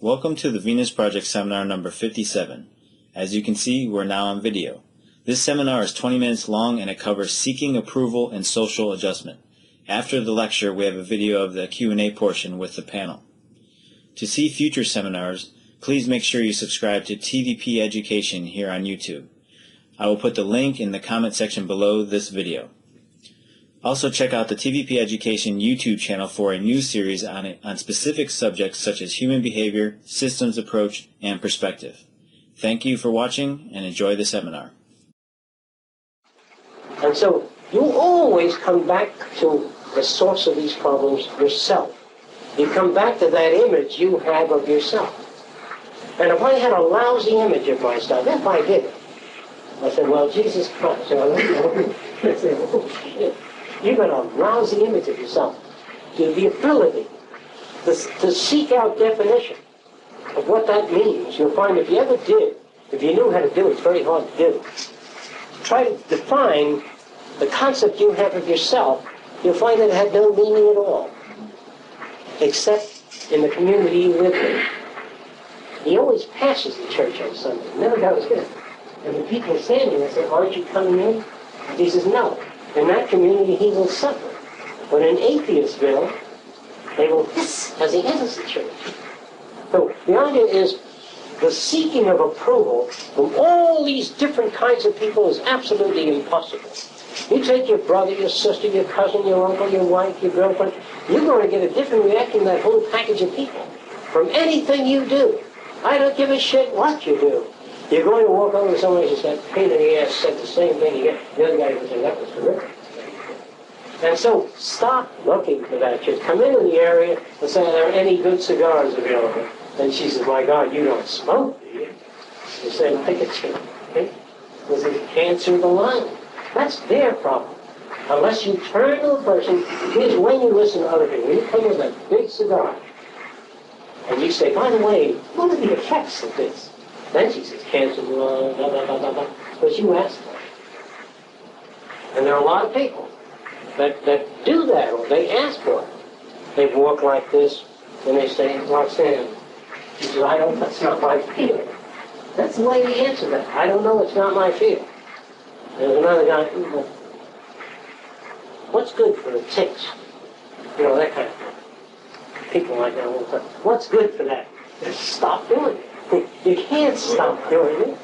Welcome to the Venus Project Seminar number 57. As you can see, we're now on video. This seminar is 20 minutes long and it covers seeking approval and social adjustment. After the lecture, we have a video of the Q&A portion with the panel. To see future seminars, please make sure you subscribe to TVP Education here on YouTube. I will put the link in the comment section below this video. Also check out the TVP Education YouTube channel for a new series on specific subjects such as human behavior, systems approach, and perspective. Thank you for watching and enjoy the seminar. And so you always come back to the source of these problems yourself. You come back to that image you have of yourself. And if I had a lousy image of myself, if I did it, I said, well, Jesus Christ, you've got a lousy image of yourself. The ability to seek out definition of what that means. You'll find if you ever did, if you knew how to do it, it's very hard to do. Try to define the concept you have of yourself, you'll find that it had no meaning at all, except in the community you live in. He always passes the church on Sunday, never goes in. And the people standing there say, aren't you coming in? He says, no. In that community, he will suffer. But in Atheistville, they will hiss as he enters the church. So the idea is the seeking of approval from all these different kinds of people is absolutely impossible. You take your brother, your sister, your cousin, your uncle, your wife, your girlfriend, you're going to get a different reaction than that whole package of people from anything you do. I don't give a shit what you do. You're going to walk over to somebody who said, pain in the ass, said the same thing. You get the other guy who said, that was terrific. And so stop looking for that. Just come into the area and say, are there any good cigars available? And she says, my God, you don't smoke, do you? You say, I think it's because it cancer the lung. That's their problem. Unless you turn to a person, here's when you listen to other people. You come with a big cigar, and you say, by the way, what are the effects of this? Then she says, cancer, blah, blah, blah, blah, blah. But you ask them. And there are a lot of people that do that, or they ask for it. They walk like this, and they say, Roxanne, she says, that's not my feeling. That's the way they answer that. I don't know, it's not my feeling. There's another guy, what's good for the ticks? You know, that kind of thing. People like that all the time. What's good for that? Just stop doing it. You can't stop doing it.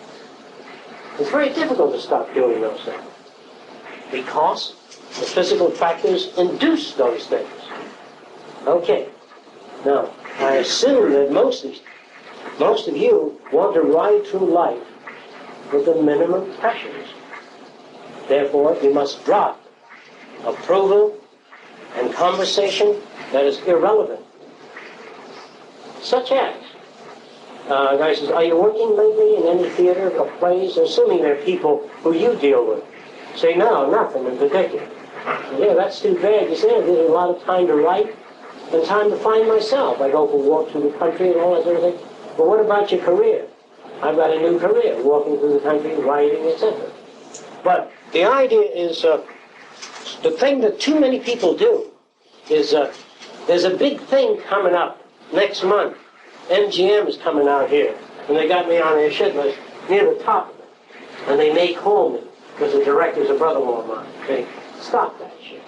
It's very difficult to stop doing those things because the physical factors induce those things. Okay. Now, I assume that most of you want to ride through life with the minimum pressures. Therefore, you must drop approval and conversation that is irrelevant. Such as, a guy says, are you working lately in any theater or plays? Assuming they're people who you deal with. Say, no, nothing in particular. Yeah, that's too bad. You see, I get a lot of time to write and time to find myself. I go for walks through the country and all that sort of thing. But what about your career? I've got a new career, walking through the country, writing, etc. But the idea is, the thing that too many people do is, there's a big thing coming up next month. MGM is coming out here, and they got me on their shit list near the top of it. And they may call me, because the director's a brother-in-law of mine. They stop that shit.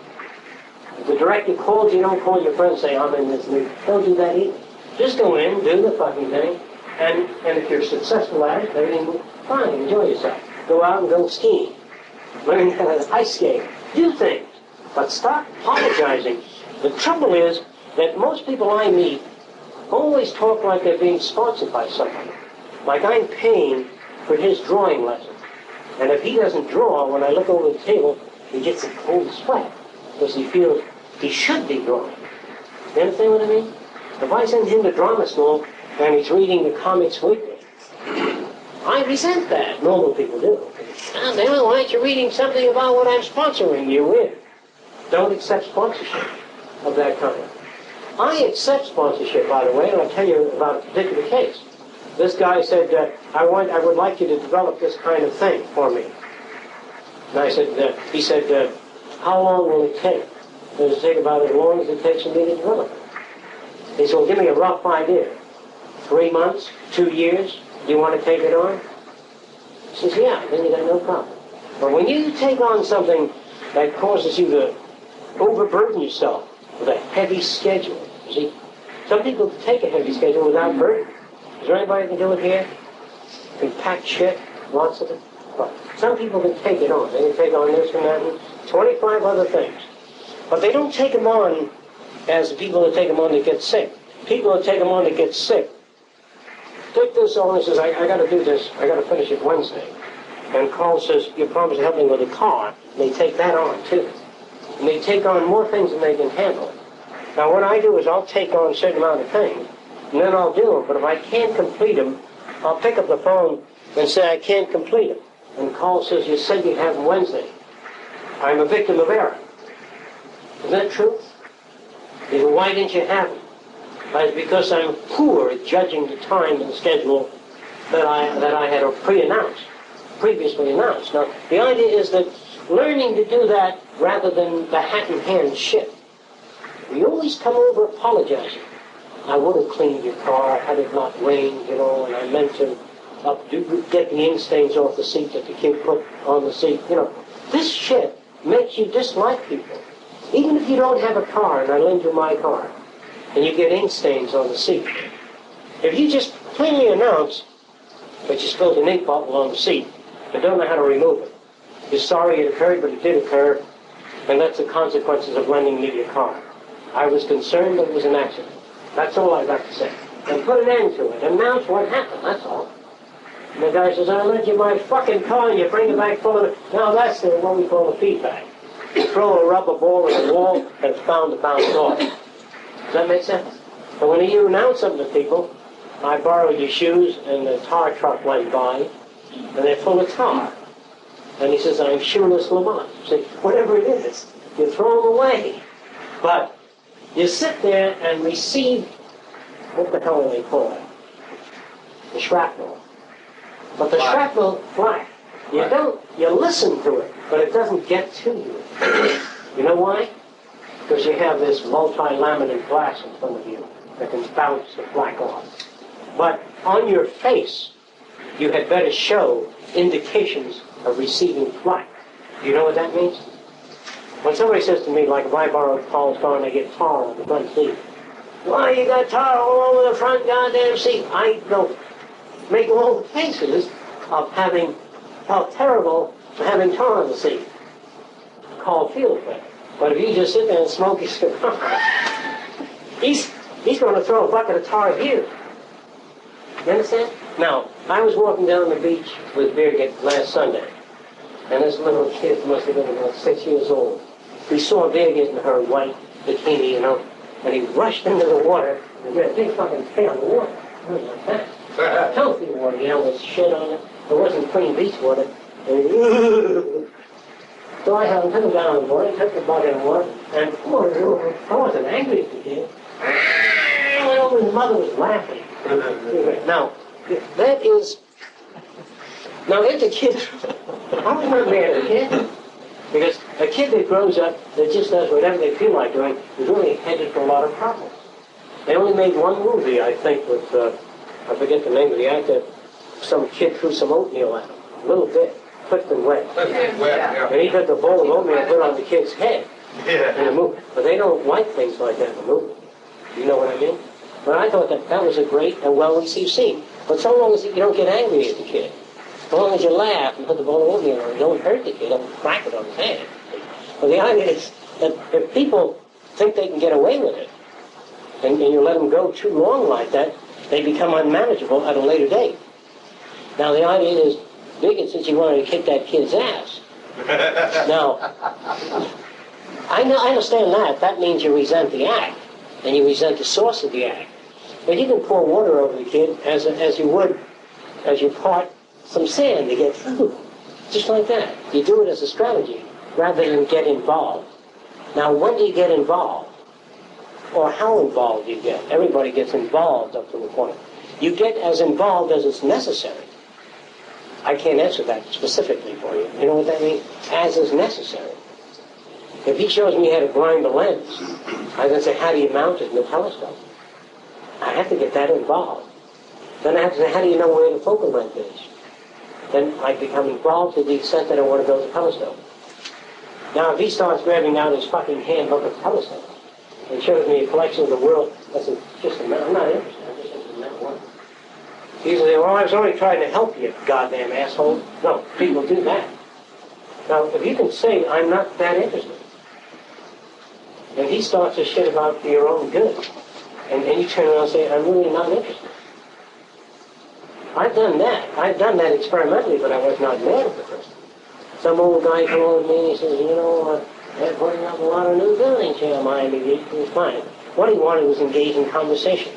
If the director calls you, don't call your friend and say, I'm in this movie. Don't do that either. Just go in, do the fucking thing, and if you're successful at it, everything will fine, enjoy yourself. Go out and go skiing. Learn how to ice skate. Do things. But stop apologizing. The trouble is that most people I meet always talk like they're being sponsored by somebody. Like I'm paying for his drawing lesson. And if he doesn't draw, when I look over the table, he gets a cold sweat. Because he feels he should be drawing. You understand what I mean? If I send him to drama school and he's reading the comics weekly, I resent that. Normal people do. Oh, damn it, why aren't you reading something about what I'm sponsoring you in? Don't accept sponsorship of that kind. I accept sponsorship, by the way, and I'll tell you about a particular case. This guy said, I would like you to develop this kind of thing for me. And I said, he said, how long will it take? It'll take about as long as it takes for me to develop it. He said, well, give me a rough idea. 3 months, 2 years, do you want to take it on? He says, yeah, then you got no problem. But when you take on something that causes you to overburden yourself with a heavy schedule, you see, some people can take a heavy schedule without burden. Is there anybody that can do it here? Can pack shit, lots of it? But some people can take it on. They can take on this and that and 25 other things. But they don't take them on as the people that take them on that get sick. People that take them on that get sick take this on and says, I got to do this. I got to finish it Wednesday. And Carl says, you promised to help me with a car. They take that on, too. And they take on more things than they can handle. Now, what I do is I'll take on a certain amount of things, and then I'll do them. But if I can't complete them, I'll pick up the phone and say, I can't complete them. And Carl says, you said you'd have them Wednesday. I'm a victim of error. Is that true? He said, why didn't you have them? It's because I'm poor at judging the time and the schedule that I had previously announced. Now, the idea is that learning to do that rather than the hat-in-hand shit. You always come over apologizing. I would have cleaned your car had it not rained, and I meant to get the ink stains off the seat that the kid put on the seat. This shit makes you dislike people. Even if you don't have a car, and I lend you my car, and you get ink stains on the seat. If you just plainly announce that you spilled an ink bottle on the seat and don't know how to remove it, you're sorry it occurred, but it did occur, and that's the consequences of lending me your car. I was concerned that it was an accident. That's all I'd like to say. And put an end to it. Announce what happened, that's all. And the guy says, I lent you my fucking car and you bring it back full of it. Now that's what we call a feedback. You throw a rubber ball at the wall and it's bound to bounce off. Does that make sense? But when you announce something to people, I borrowed your shoes and the tar truck went by and they're full of tar. And he says, I'm shoeless Lamont. See, whatever it is, you throw them away. But you sit there and receive, what the hell do they call it? The shrapnel. But the shrapnel, fly. You listen to it, but it doesn't get to you. You know why? Because you have this multi-laminate glass in front of you that can bounce the flak off. But on your face, you had better show indications of receiving flak. Do you know what that means? When somebody says to me, like if I borrow Paul's car and I get tar on the front seat, why you got tar all over the front goddamn seat? I don't make all the faces of how terrible having tar on the seat. Called field play. But if you just sit there and smoke your cigar, he's going to throw a bucket of tar at you. You understand? Now, I was walking down the beach with Birgit last Sunday, and this little kid must have been about 6 years old. We saw Birgit in her white bikini, and he rushed into the water, and he had a big fucking pail of water. Like that. Healthy water, with shit on it. It wasn't clean beach water. And so I held him down in the water, took the bucket of water, and poured it over. I wasn't angry at the kid. His mother was laughing. Now, that is... Now, if the kid... I was not mad at the kid. Because a kid that grows up, that just does whatever they feel like doing, is really headed for a lot of problems. They only made one movie, I think, with... I forget the name of the actor. Some kid threw some oatmeal at him. A little bit. Clifton Webb. Yeah. And he took the bowl of oatmeal and put it on the kid's head in the movie. But they don't like things like that in the movie. You know what I mean? But I thought that was a great and well-received scene. But so long as you don't get angry at the kid, so long as you laugh and put the bowl of oatmeal on it, don't hurt the kid, don't crack it on his head. But the idea is that if people think they can get away with it, and you let them go too long like that, they become unmanageable at a later date. Now the idea is, Bigot says he wanted to kick that kid's ass. Now, I understand that. That means you resent the act, and you resent the source of the act. But you can pour water over the kid as you would as you part some sand to get through. Just like that. You do it as a strategy rather than get involved. Now, when do you get involved? Or how involved do you get? Everybody gets involved up to a point. You get as involved as it's necessary. I can't answer that specifically for you. You know what that means? As is necessary. If he shows me how to grind the lens, I'm going to say, how do you mount it in the telescope? I have to get that involved. Then I have to say, how do you know where the focal length is? Then I become involved to the extent that I want to build a telescope. Now, if he starts grabbing out his fucking handbook of telescopes and shows me a collection of the world, I said, I'm not interested. I'm just interested in that one. He says, well, I was only trying to help you, goddamn asshole. No, people do that. Now, if you can say, I'm not that interested, and he starts to shit about your own good, and then you turn around and say, I'm really not interested. I've done that. I've done that experimentally, but I was not mad at the person. Some old guy came over to me and he says, they're putting up a lot of new buildings here in Miami Beach. It was fine. What he wanted was engage in conversation.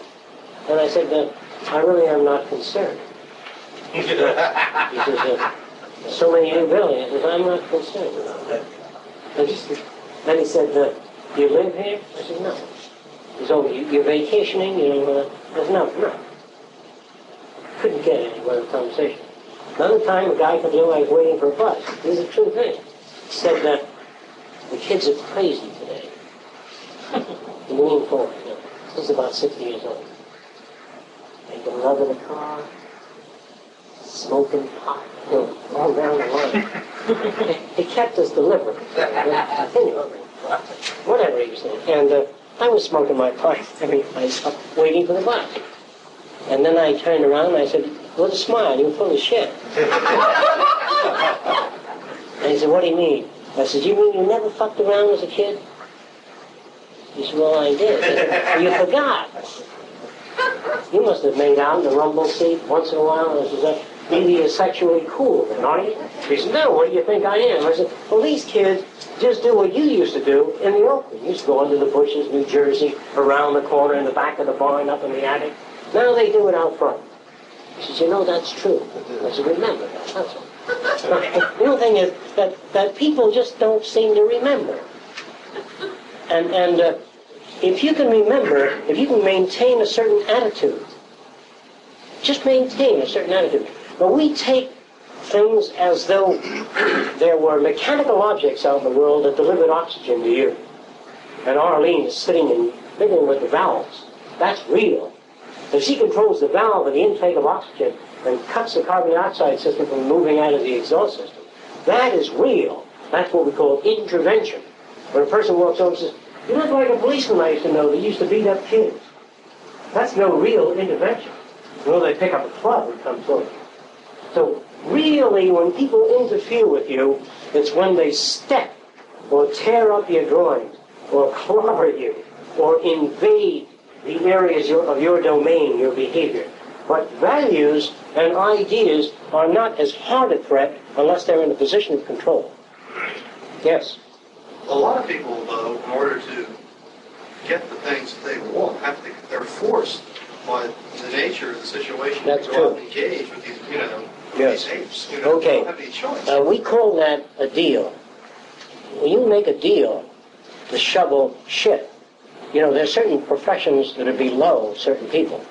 And I said, I really am not concerned. He says, so many new buildings. He says, I'm not concerned about that. Then he said, do you live here? I said, no. He said, oh, you're vacationing? I said, no. Couldn't get anywhere in the conversation. Another time, a guy comes in, I was waiting for a bus. This is a true thing. He said that the kids are crazy today. He leaned forward. He's about 60 years old. They go love in the car, smoking pot, all down the line. He kept us deliberate. Whatever he was saying. And I was smoking my pipe. I was up waiting for the bus. And then I turned around and I said, with a smile, you're full of shit. And he said, what do you mean? I said, you mean you never fucked around as a kid? He said, well, I did. I said, well, you forgot. You must have made out in the rumble seat once in a while. And I said, maybe you're sexually cool then, aren't you? He said, no, what do you think I am? I said, well, these kids just do what you used to do in the open. You used to go into the bushes, New Jersey, around the corner, in the back of the barn, up in the attic. Now they do it out front. He says, that's true. I said, remember that, that's all. The other thing is that people just don't seem to remember. And if you can remember, if you can maintain a certain attitude, just maintain a certain attitude. But we take things as though there were mechanical objects out in the world that delivered oxygen to you. And Arlene is sitting and fiddling with the valves. That's real. If she controls the valve and the intake of oxygen and cuts the carbon dioxide system from moving out of the exhaust system, that is real. That's what we call intervention. When a person walks over and says, you look like a policeman I used to know that used to beat up kids. That's no real intervention. They pick up a club and come to it. So really, when people interfere with you, it's when they step or tear up your drawings or clobber you or invade the areas of your domain, your behavior. But values and ideas are not as hard a threat unless they're in a position of control. Yes? A lot of people, though, in order to get the things that they want, they're forced by the nature of the situation That's to go out true. and engage with these, Yes. these apes. They Okay. don't have any choice. We call that a deal. When you make a deal to shovel shit, there are certain professions that are below certain people.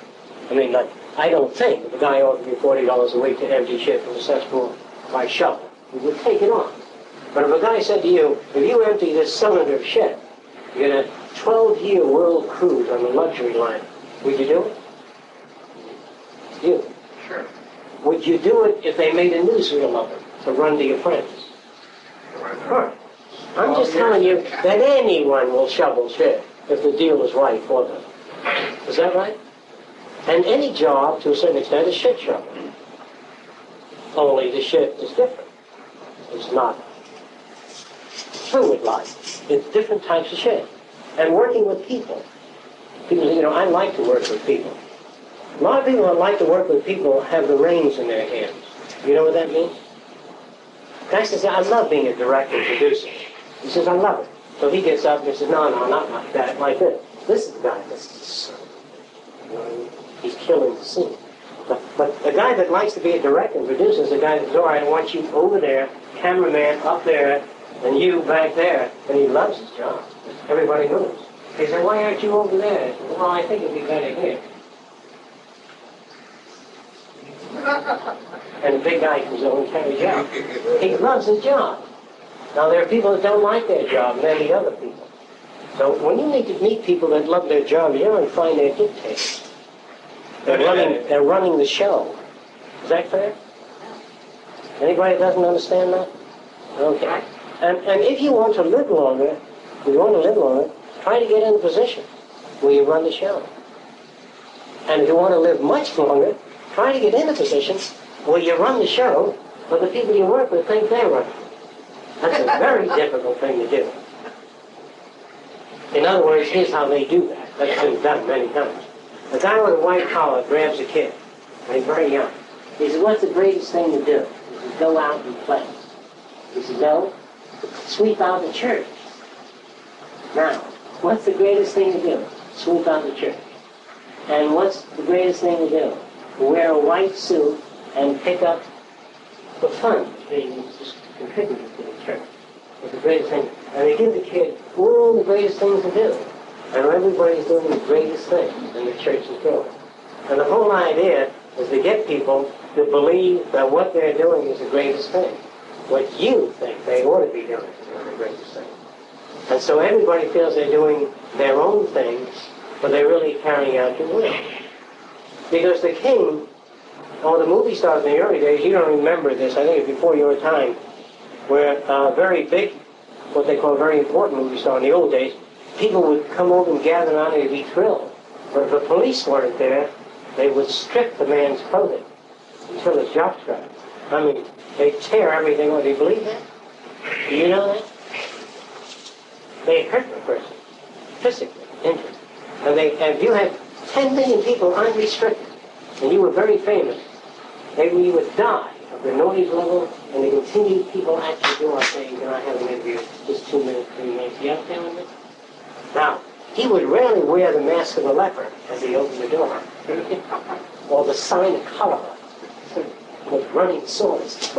I don't think if a guy offered me $40 a week to empty shit from a cesspool by shovel, he would take it on. But if a guy said to you, if you empty this cylinder of shit, you get a 12-year world cruise on the luxury line, would you do it? You. Sure. Would you do it if they made a newsreel of it to run to your friends? Right. I'm just telling you that anyone will shovel shit if the deal is right for them. Is that right? And any job, to a certain extent, is shit shoveling. Only the shit is different. It's not fluid life. It's different types of shit. And working with people. People say, I like to work with people. A lot of people that like to work with people have the reins in their hands. You know what that means? The guy says, I love being a director and producer. He says, I love it. So he gets up and he says, no, not like that, like this. This is the guy that's, he's killing the scene. But the guy that likes to be a director and producer is the guy that says, all right, I want you over there, cameraman up there, and you back there. And he loves his job. Everybody knows. He said, why aren't you over there? I said, well, I think it'd be better here. And the big guy comes over and carries out. He loves his job. Now, there are people that don't like their job, and then the other people. So when you need to meet people that love their job, you don't find their dictators. They're running the show. Is that fair? Anybody that doesn't understand that? Okay. And if you want to live longer, try to get in a position where you run the show. And if you want to live much longer, try to get in a position where you run the show, but the people you work with think they're running. That's a very difficult thing to do. In other words, here's how they do that. That's been done many times. A guy with a white collar grabs a kid, and he's very young. He says, what's the greatest thing to do? He says, go out and play. He says, no, sweep out the church. Now, what's the greatest thing to do? Sweep out the church. And what's the greatest thing to do? Wear a white suit and pick up the funds being contributed to the church. It's the greatest thing. And they give the kid all the greatest things to do. And everybody's doing the greatest thing, and the church is doing. And the whole idea is to get people to believe that what they're doing is the greatest thing. What you think they ought to be doing is the greatest thing. And so everybody feels they're doing their own things, but they're really carrying out your will. Because the king, or the movie stars in the early days, you don't remember this, I think it's before your time, where very big, what they call very important movie star in the old days, people would come over and gather around and be thrilled. But if the police weren't there, they would strip the man's clothing until his jockstrap. I mean, they'd tear everything off. Do you believe that? Do you know that? They hurt the person, physically injured. And if you had 10 million people unrestricted, and you were very famous, maybe you would die of the noise level and the continued people at your door saying, can I have an interview? Just 2 minutes, 3 minutes. You understand what I mean? Now, he would rarely wear the mask of the leper as he opened the door. Or the sign of cholera with running swords.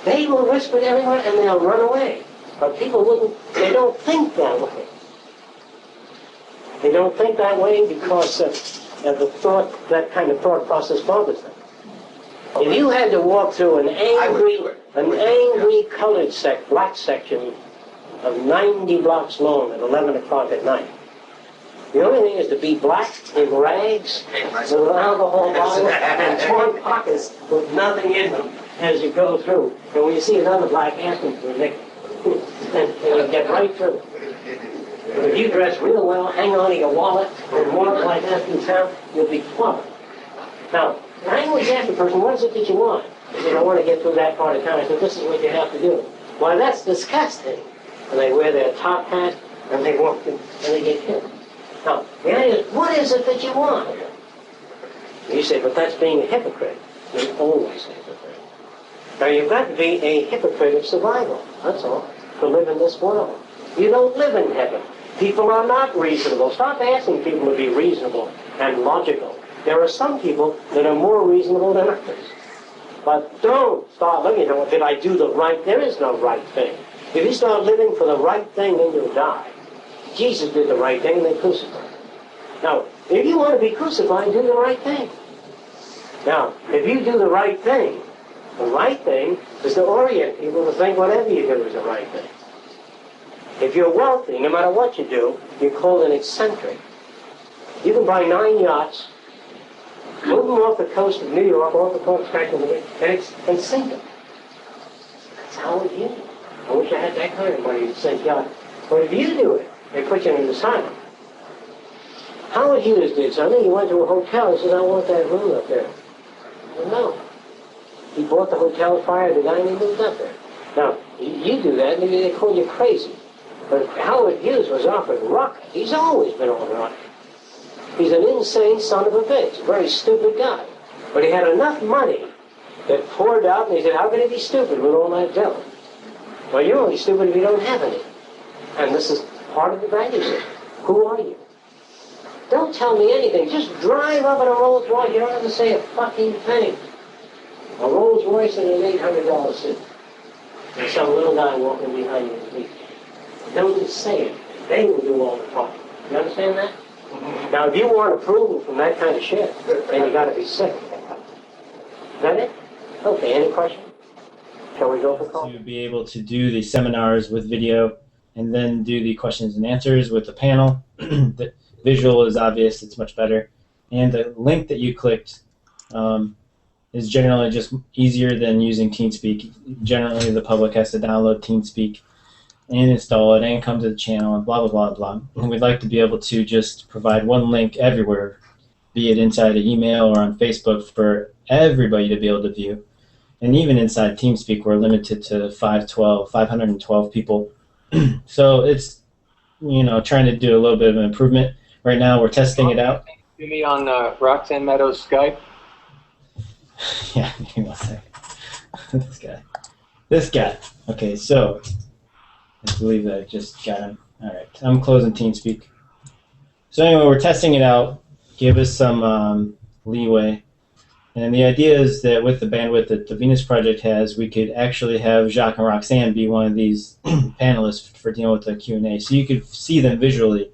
They will whisper to everyone and they'll run away. But people they don't think that way. They don't think that way because of the thought, that kind of thought process bothers them. If you had to walk through an angry colored black section of 90 blocks long at 11 o'clock at night, the only thing is to be black in rags with an alcohol bottle and torn pockets with nothing in them as you go through. And when you see another black, ask them for a nickel. And you'll get right through. But if you dress real well, hang on to your wallet, and walk like that through town, you'll be plump. Now, I always ask the person, what is it that you want? They say, I want to get through that part of town. I said, this is what you have to do. Why, that's disgusting. And they wear their top hat, and they walk in, and they get killed. Now, the idea is, what is it that you want? And you say, but that's being a hypocrite. You're always a hypocrite. Now, you've got to be a hypocrite of survival. That's all. To live in this world. You don't live in heaven. People are not reasonable. Stop asking people to be reasonable and logical. There are some people that are more reasonable than others. But don't start looking at, did I do the right thing? There is no right thing. If you start living for the right thing, then you'll die. Jesus did the right thing and they crucified him. Now, if you want to be crucified, do the right thing. Now, if you do the right thing is to orient people to think whatever you do is the right thing. If you're wealthy, no matter what you do, you're called an eccentric. You can buy 9 yachts, move them off the coast of New York, off the coast of and sink them. That's how it is. I wish I had that kind of money to sink yachts. But if you do it, they put you in an asylum. Howard Hughes did something. He went to a hotel. He said, I want that room up there. Well, no. He bought the hotel, fired the guy, and he moved up there. Now, you do that, and they call you crazy. But Howard Hughes was offered rocket. He's always been on rocket. He's an insane son of a bitch, a very stupid guy. But he had enough money that poured out, and he said, how can he be stupid with all that dough? Well, you're only stupid if you don't have any. And this is part of the value system. Who are you? Don't tell me anything. Just drive up in a Rolls Royce. You don't have to say a fucking thing. A Rolls Royce and an $800 suit. And some little guy walking behind you in the beach. Don't just say it. They will do all the talking. You understand that? Now, if you want approval from that kind of shit, then you got to be sick. Is that it? Okay, any questions? Shall we go for call? To be able to do the seminars with video and then do the questions and answers with the panel. visual is obvious, it's much better. And the link that you clicked is generally just easier than using TeamSpeak. Generally, the public has to download TeamSpeak and install it and come to the channel and blah, blah, blah, blah. And we'd like to be able to just provide one link everywhere, be it inside an email or on Facebook for everybody to be able to view. And even inside TeamSpeak, we're limited to 512 people. So it's, trying to do a little bit of an improvement. Right now, we're testing it out. You meet on Roxanne Meadows Skype? Yeah, give me 1 second. This guy. Okay, so I believe that I just got him. All right, I'm closing TeamSpeak. So anyway, we're testing it out. Give us some leeway. And the idea is that with the bandwidth that the Venus Project has, we could actually have Jacques and Roxanne be one of these panelists for dealing with the Q&A. So you could see them visually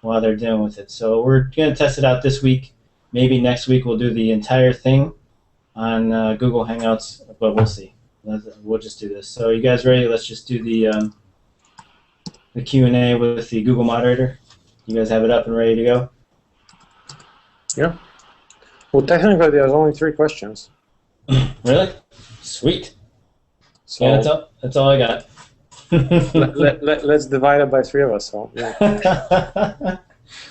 while they're dealing with it. So we're going to test it out this week. Maybe next week we'll do the entire thing on Google Hangouts, but we'll see. We'll just do this. So you guys ready? Let's just do the Q&A with the Google moderator. You guys have it up and ready to go? Yeah. Well, technically, there's only 3 questions. Really? Sweet. So Yeah, that's all I got. let's divide it by 3 of us. So yeah.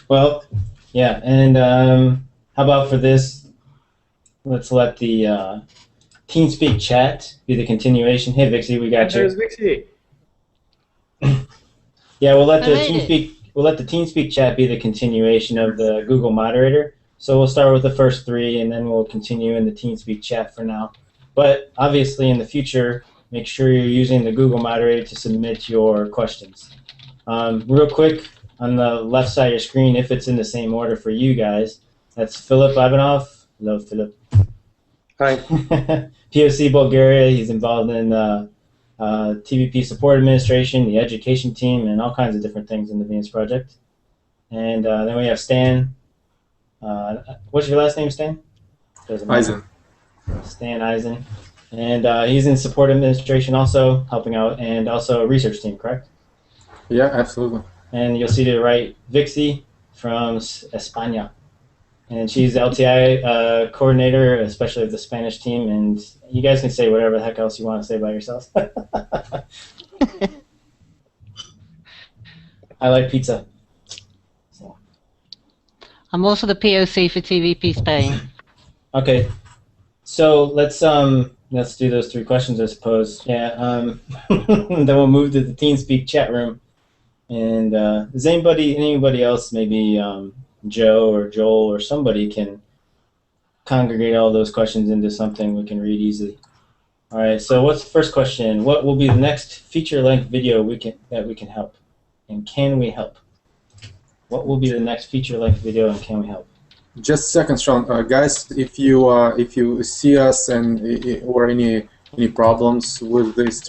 Well, yeah, and how about for this? Let's let the TeamSpeak chat be the continuation. Hey, Vixie, we got There's you. Vixie. Yeah, we'll let the TeamSpeak chat be the continuation of the Google moderator. So we'll start with the first 3, and then we'll continue in the TeamSpeak chat for now. But obviously, in the future, make sure you're using the Google moderator to submit your questions. Real quick, on the left side of your screen, if it's in the same order for you guys, that's Philip Ivanov. Hello, Philip. Hi. POC Bulgaria. He's involved in TVP support administration, the education team, and all kinds of different things in the Venus Project. And then we have Stan. What's your last name, Stan? Eisen. Stan Eisen. And he's in support administration also, helping out, and also a research team, correct? Yeah, absolutely. And you'll see to the right, Vixie from España. And she's LTI coordinator, especially of the Spanish team, and you guys can say whatever the heck else you want to say about yourselves. I like pizza. So. I'm also the POC for TVP Spain. Okay, so let's do those 3 questions, I suppose. Yeah. Then we'll move to the TeamSpeak chat room. And does anybody else, maybe Joe or Joel or somebody, can congregate all those questions into something we can read easily? All right. So what's the first question? What will be the next feature-length video that we can help? And can we help? What will be the next feature-length video, and can we help? Just a second, Sean. Guys, if you see us and or any problems with this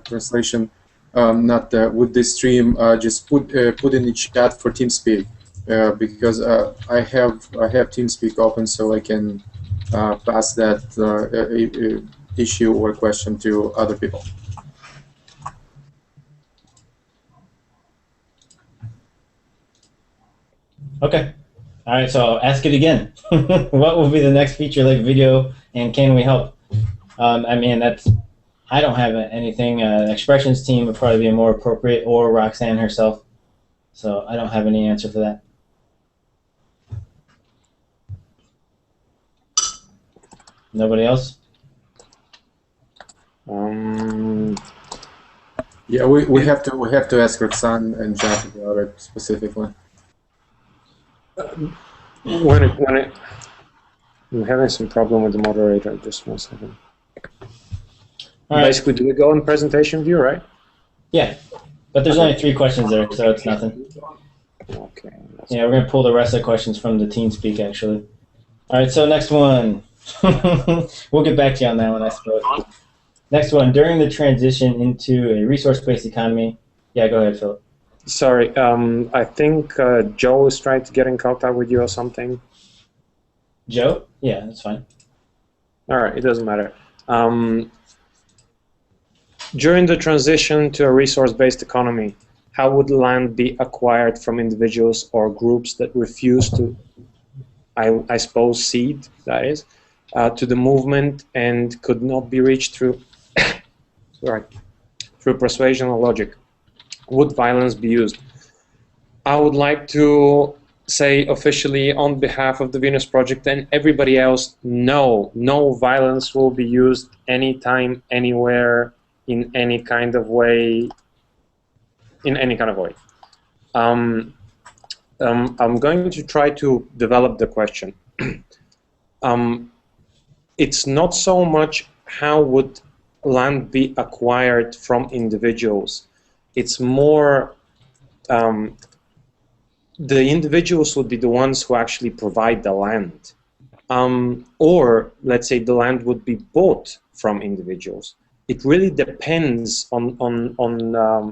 translation, with this stream, just put in the chat for TeamSpeak, because I have TeamSpeak open, so I can pass that issue or question to other people. Okay. All right, so I'll ask it again. What will be the next feature-length video, and can we help? I mean, I don't have anything. Expressions team would probably be more appropriate, or Roxanne herself. So I don't have any answer for that. Nobody else? Yeah, we have to ask Roxanne and Jack about it specifically. I'm having some problem with the moderator. Just 1 second. All right. Basically, do we go in presentation view, right? Yeah, but there's only 3 questions there, so it's nothing. Okay. Yeah, we're going to pull the rest of the questions from the TeamSpeak, actually. All right, so next one. We'll get back to you on that one, I suppose. Next one, during the transition into a resource-based economy. Yeah, go ahead, Philip. Sorry, I think Joe is trying to get in contact with you or something. Joe? Yeah, that's fine. All right, it doesn't matter. During the transition to a resource-based economy, how would land be acquired from individuals or groups that refuse to, I suppose, cede, that is, to the movement and could not be reached through, sorry, through persuasion or logic? Would violence be used? I would like to say officially on behalf of the Venus Project and everybody else, no violence will be used anytime, anywhere, in any kind of way, I'm going to try to develop the question. It's not so much how would land be acquired from individuals. It's more the individuals would be the ones who actually provide the land. Or let's say the land would be bought from individuals. It really depends on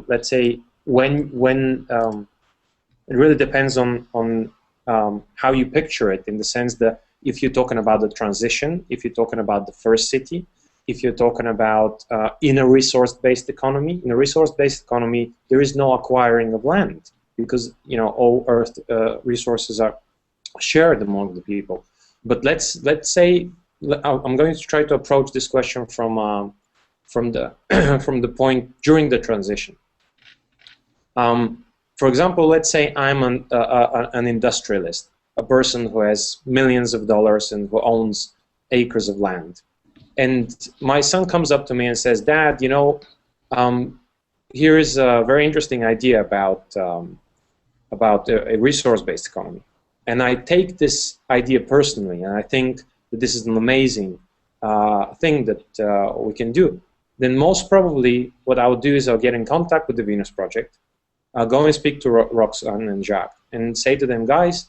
let's say when it really depends on how you picture it, in the sense that if you're talking about the transition, if you're talking about the first city, if you're talking about in a resource-based economy. In a resource-based economy, there is no acquiring of land, because all Earth resources are shared among the people. But let's say I'm going to try to approach this question from the from the point during the transition. For example, let's say I'm an industrialist, a person who has millions of dollars and who owns acres of land. And my son comes up to me and says, "Dad, here is a very interesting idea about a resource-based economy." And I take this idea personally, and I think that this is an amazing thing that we can do. Then most probably what I would do is I'll get in contact with the Venus Project. I'll go and speak to Roxanne and Jacques and say to them, "Guys,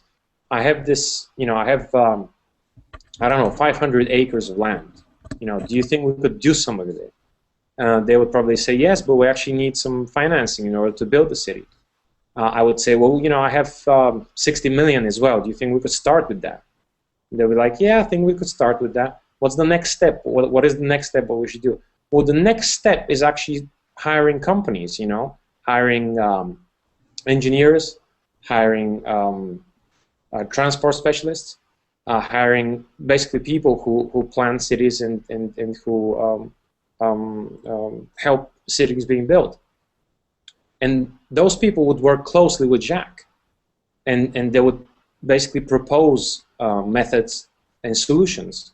I have this, I have, I don't know, 500 acres of land. Do you think we could do something with it?" They would probably say, "Yes, but we actually need some financing in order to build the city." I would say, "Well, I have 60 million as well. Do you think we could start with that?" They would be like, "Yeah, I think we could start with that. What's the next step? What is the next step? What we should do?" Well, the next step is actually hiring companies, hiring engineers, hiring transport specialists, hiring basically people who plan cities and who help cities being built. And those people would work closely with Jacques, and they would basically propose methods and solutions.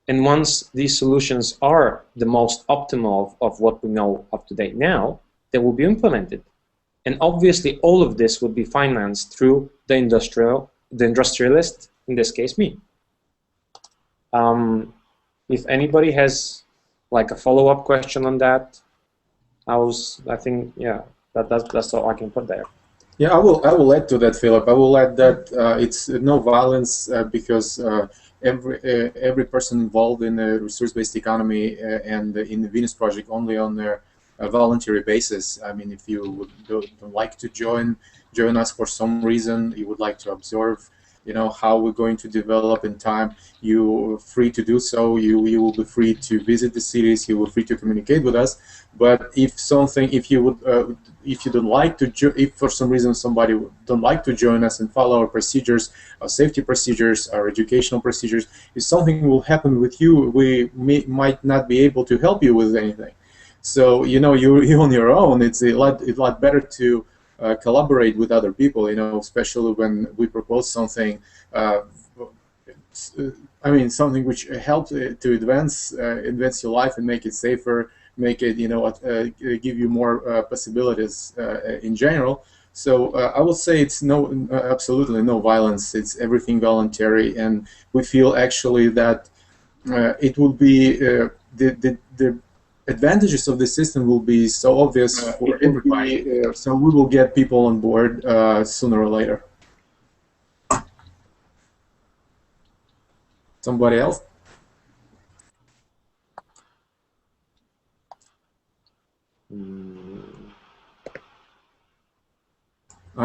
And once these solutions are the most optimal of what we know up to date now, they will be implemented. And obviously all of this would be financed through the industrialist, in this case me. If anybody has like a follow-up question on that, I think, yeah, that's all I can put there. Yeah, I will add to that, Philip. I will add that it's no violence because every person involved in the resource-based economy and in the Venus Project only on a voluntary basis. I mean, if you don't like to join us for some reason, you would like to observe, how we're going to develop in time, you're free to do so. You will be free to visit the cities. You will be free to communicate with us. But if you don't like to, if for some reason somebody don't like to join us and follow our procedures, our safety procedures, our educational procedures, if something will happen with you, we might not be able to help you with anything. So you're on your own. It's a lot better to collaborate with other people. Especially when we propose something. Something which helps to advance your life and make it safer, make it give you more possibilities in general. So I would say it's absolutely no violence. It's everything voluntary, and we feel actually that it will be the advantages of the system will be so obvious for everybody. So we will get people on board sooner or later. Somebody else?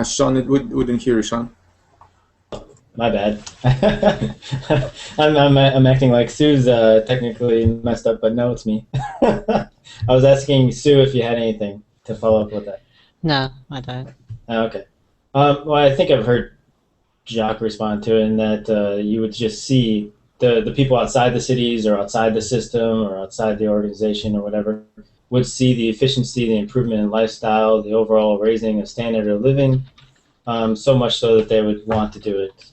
Sean, we didn't hear you, Sean. My bad. I'm acting like Sue's technically messed up, but no, it's me. I was asking Sue if you had anything to follow up with that. No, I don't. Okay. Well, I think I've heard Jacques respond to it in that you would just see the people outside the cities or outside the system or outside the organization or whatever would see the efficiency, the improvement in lifestyle, the overall raising of standard of living, so much so that they would want to do it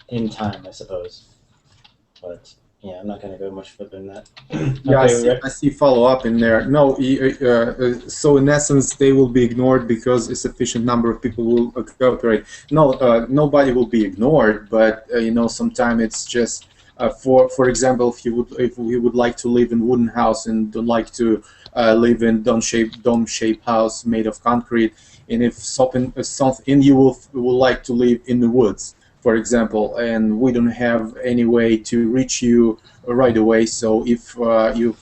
in time, I suppose. But yeah, I'm not going to go much further than that. Yeah, Okay, I see follow up in there. No, so in essence, they will be ignored because a sufficient number of people will cooperate. No, nobody will be ignored, but sometimes it's just for example, if we would like to live in wooden house and don't like to live in dome-shaped house made of concrete, and if something you will like to live in the woods, for example, and we don't have any way to reach you right away. So if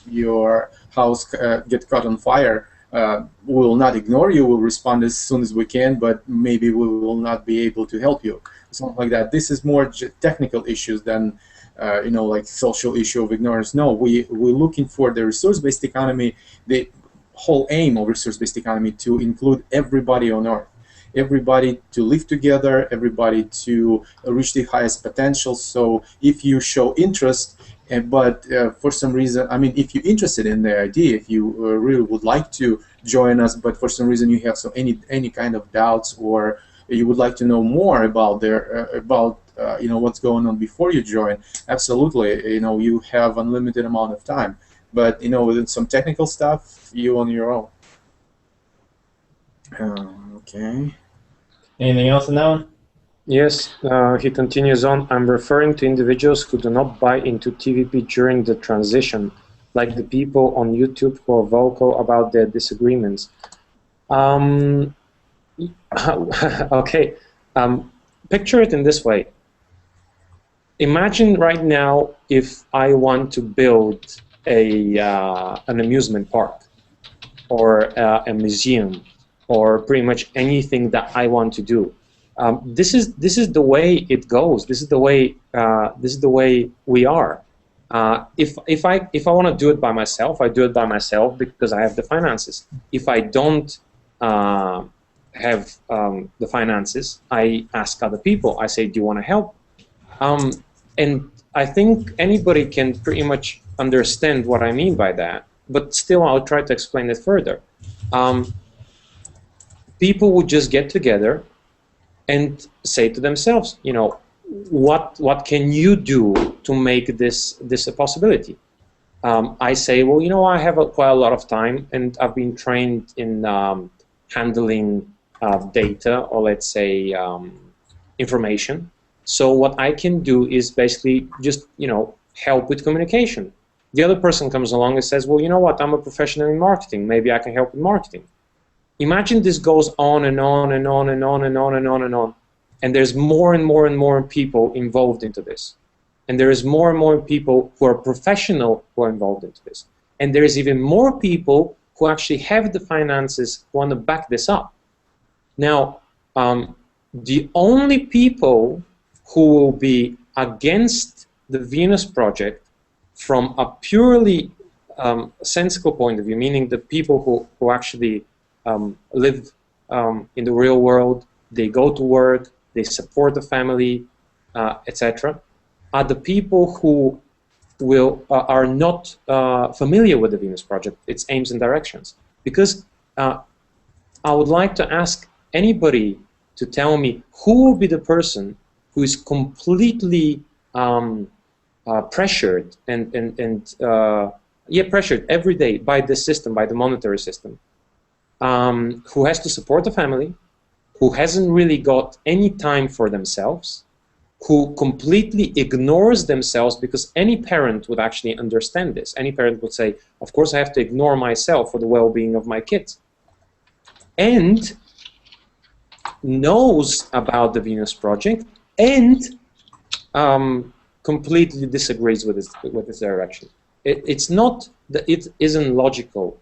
your house get caught on fire, we will not ignore you. We'll respond as soon as we can, but maybe we will not be able to help you. Something like that. This is more technical issues than like social issue of ignorance. No, we're looking for the resource-based economy. The whole aim of resource-based economy to include everybody on Earth. Everybody to live together, everybody to reach the highest potential. So if you show interest, but for some reason, I mean, if you're interested in the idea, if you really would like to join us, but for some reason you have any kind of doubts, or you would like to know more about what's going on before you join, absolutely, you have unlimited amount of time. But with some technical stuff, you on your own. Okay. anything else in that one? Yes, he continues on. I'm referring to individuals who do not buy into TVP during the transition, like the people on YouTube who are vocal about their disagreements. Okay, picture it in this way. Imagine right now if I want to build an amusement park or a museum or pretty much anything that I want to do. This is the way it goes. This is the way we are. If I want to do it by myself, I do it by myself because I have the finances. If I don't have the finances, I ask other people. I say, do you want to help? And I think anybody can pretty much understand what I mean by that, but still I'll try to explain it further. People would just get together and say to themselves, what can you do to make this a possibility? I say, well, I have quite a lot of time, and I've been trained in handling data, or let's say information. So what I can do is basically just, help with communication. The other person comes along and says, well, you know what, I'm a professional in marketing. Maybe I can help with marketing. Imagine this goes on and on and on and on and on and on and on. And there's more and more and more people involved into this. And there is more and more people who are professional who are involved into this. And there is even more people who actually have the finances who want to back this up. Now, the only people who will be against the Venus Project from a purely sensical point of view, meaning the people who actually live in the real world, they go to work, they support the family, etc., are the people who are not familiar with the Venus Project, its aims and directions. Because I would like to ask anybody to tell me who will be the person who is completely pressured pressured every day by the system, by the monetary system, who has to support the family, who hasn't really got any time for themselves, who completely ignores themselves, because any parent would actually understand this. Any parent would say, of course I have to ignore myself for the well-being of my kids. And knows about the Venus Project and completely disagrees with its direction. It's not that it isn't logical.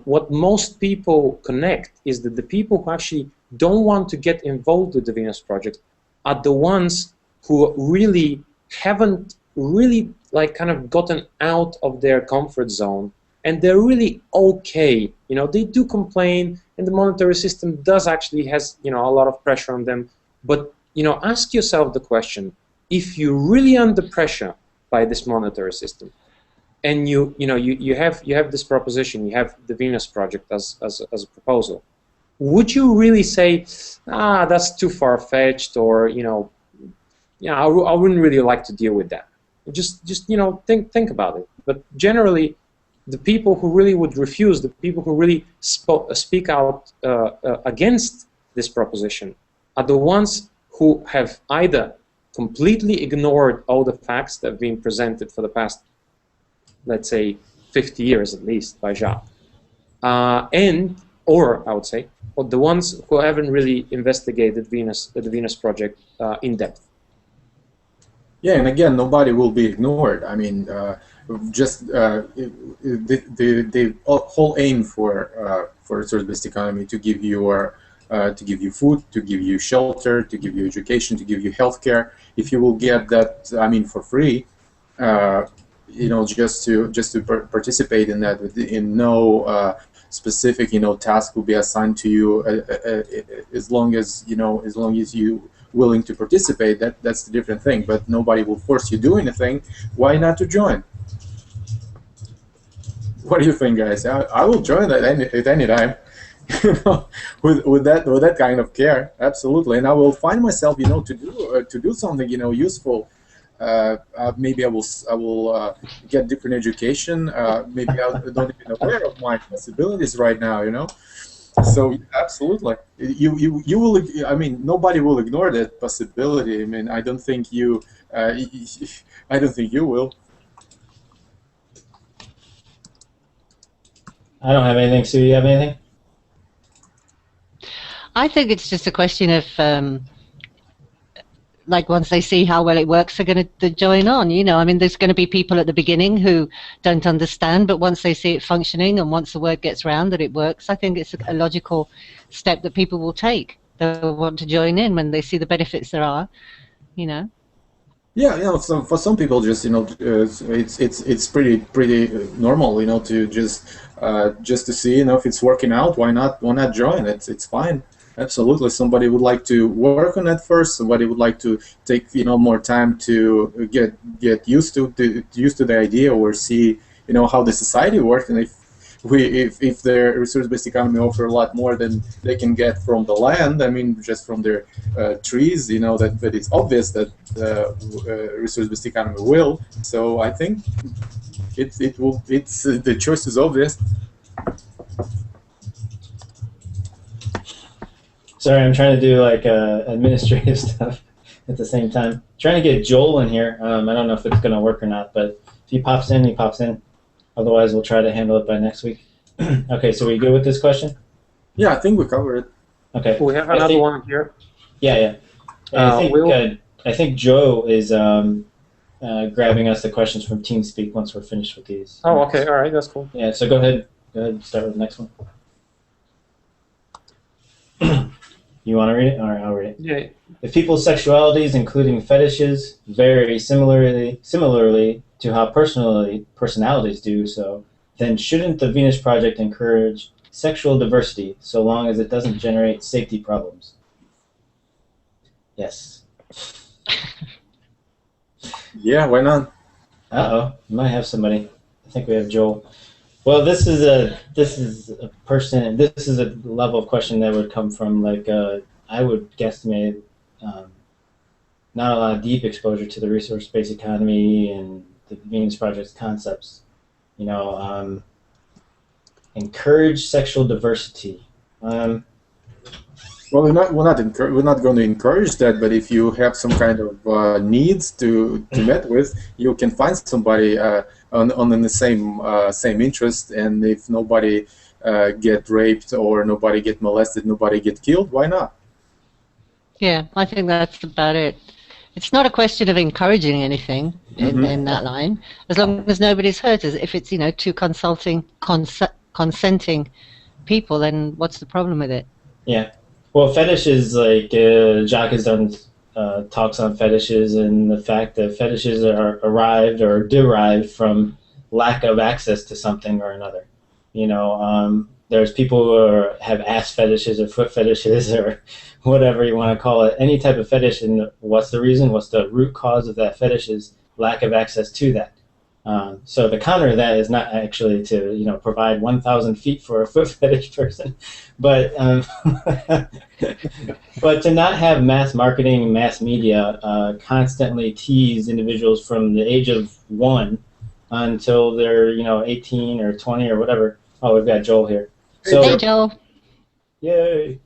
What most people connect is that the people who actually don't want to get involved with the Venus Project are the ones who really haven't really kind of gotten out of their comfort zone and they're really okay. You know, they do complain, and the monetary system does actually has, you know, a lot of pressure on them. But, you know, ask yourself the question: if you're really under pressure by this monetary system, and you have this proposition, you have the Venus project as a proposal, would you really say, that's too far-fetched, or I wouldn't really like to deal with that? Just think about it. But generally, the people who really would refuse, the people who really speak out against this proposition, are the ones who have either completely ignored all the facts that have been presented for the past, let's say, 50 years at least by Jacques, or I would say, or the ones who haven't really investigated the Venus project in depth. Yeah, and again, nobody will be ignored. I mean, just the whole aim for resource-based economy to give you food, to give you shelter, to give you education, to give you healthcare. If you will get that, I mean, for free, just to participate in that, in no specific task will be assigned to you, as long as you willing to participate, that's the different thing. But nobody will force you to do anything. Why not to join? What do you think, guys? I will join that at any time, with that kind of care, absolutely. And I will find myself, to do something, useful. Maybe I will get different education. Maybe I don't even aware of my possibilities right now. So absolutely, you will. I mean, nobody will ignore that possibility. I mean, I don't think you. I don't think you will. I don't have anything. Sue, you have anything? I think it's just a question of, like, once they see how well it works, they're going to join on. I mean, there's going to be people at the beginning who don't understand, but once they see it functioning and once the word gets around that it works, I think it's a logical step that people will take. They'll want to join in when they see the benefits there are. Yeah, so for some people, just it's pretty normal, to just to see if it's working out. Why not join? It's fine. Absolutely. Somebody would like to work on it first. Somebody would like to take more time to get used to the idea, or see how the society works. And if the resource-based economy offer a lot more than they can get from the land, I mean, just from their trees, that it's obvious that resource-based economy will. So I think it will. It's the choice is obvious. Sorry, I'm trying to do like administrative stuff at the same time. Trying to get Joel in here. I don't know if it's going to work or not, but if he pops in, he pops in. Otherwise, we'll try to handle it by next week. Okay, so we good with this question? Yeah, I think we covered it. Okay. We have another one here. Yeah. I think Joe is grabbing us the questions from TeamSpeak once we're finished with these. Oh, okay. All right, that's cool. Yeah, so go ahead. Start with the next one. You want to read it? All right, I'll read it. Yeah. If people's sexualities, including fetishes, vary similarly to how personalities do so, then shouldn't the Venus Project encourage sexual diversity so long as it doesn't generate safety problems? Yes. Yeah, why not? Uh-oh, you might have somebody. I think we have Joel. Well, this is a level of question that would come from, like, I would guesstimate not a lot of deep exposure to the resource-based economy and the Venus Project's concepts. Encourage sexual diversity. Well, we're not going to encourage that, but if you have some kind of needs to met with, you can find somebody on the same interest, and if nobody get raped or nobody get molested, nobody get killed, why not? Yeah, I think that's about it. It's not a question of encouraging anything in that line, as long as nobody's hurt. If it's two consenting people, then what's the problem with it? Yeah. Well, fetishes, like Jacques has done talks on fetishes, and the fact that fetishes are derived from lack of access to something or another. There's people who have ass fetishes or foot fetishes or whatever you want to call it, any type of fetish, and what's the reason? What's the root cause of that fetish is lack of access to that. So the counter to that is not actually to provide 1,000 feet for a foot fetish person, but but to not have mass marketing, mass media constantly tease individuals from the age of 1 until they're 18 or 20 or whatever. Oh, we've got Joel here. So, hey, Joel. Yay!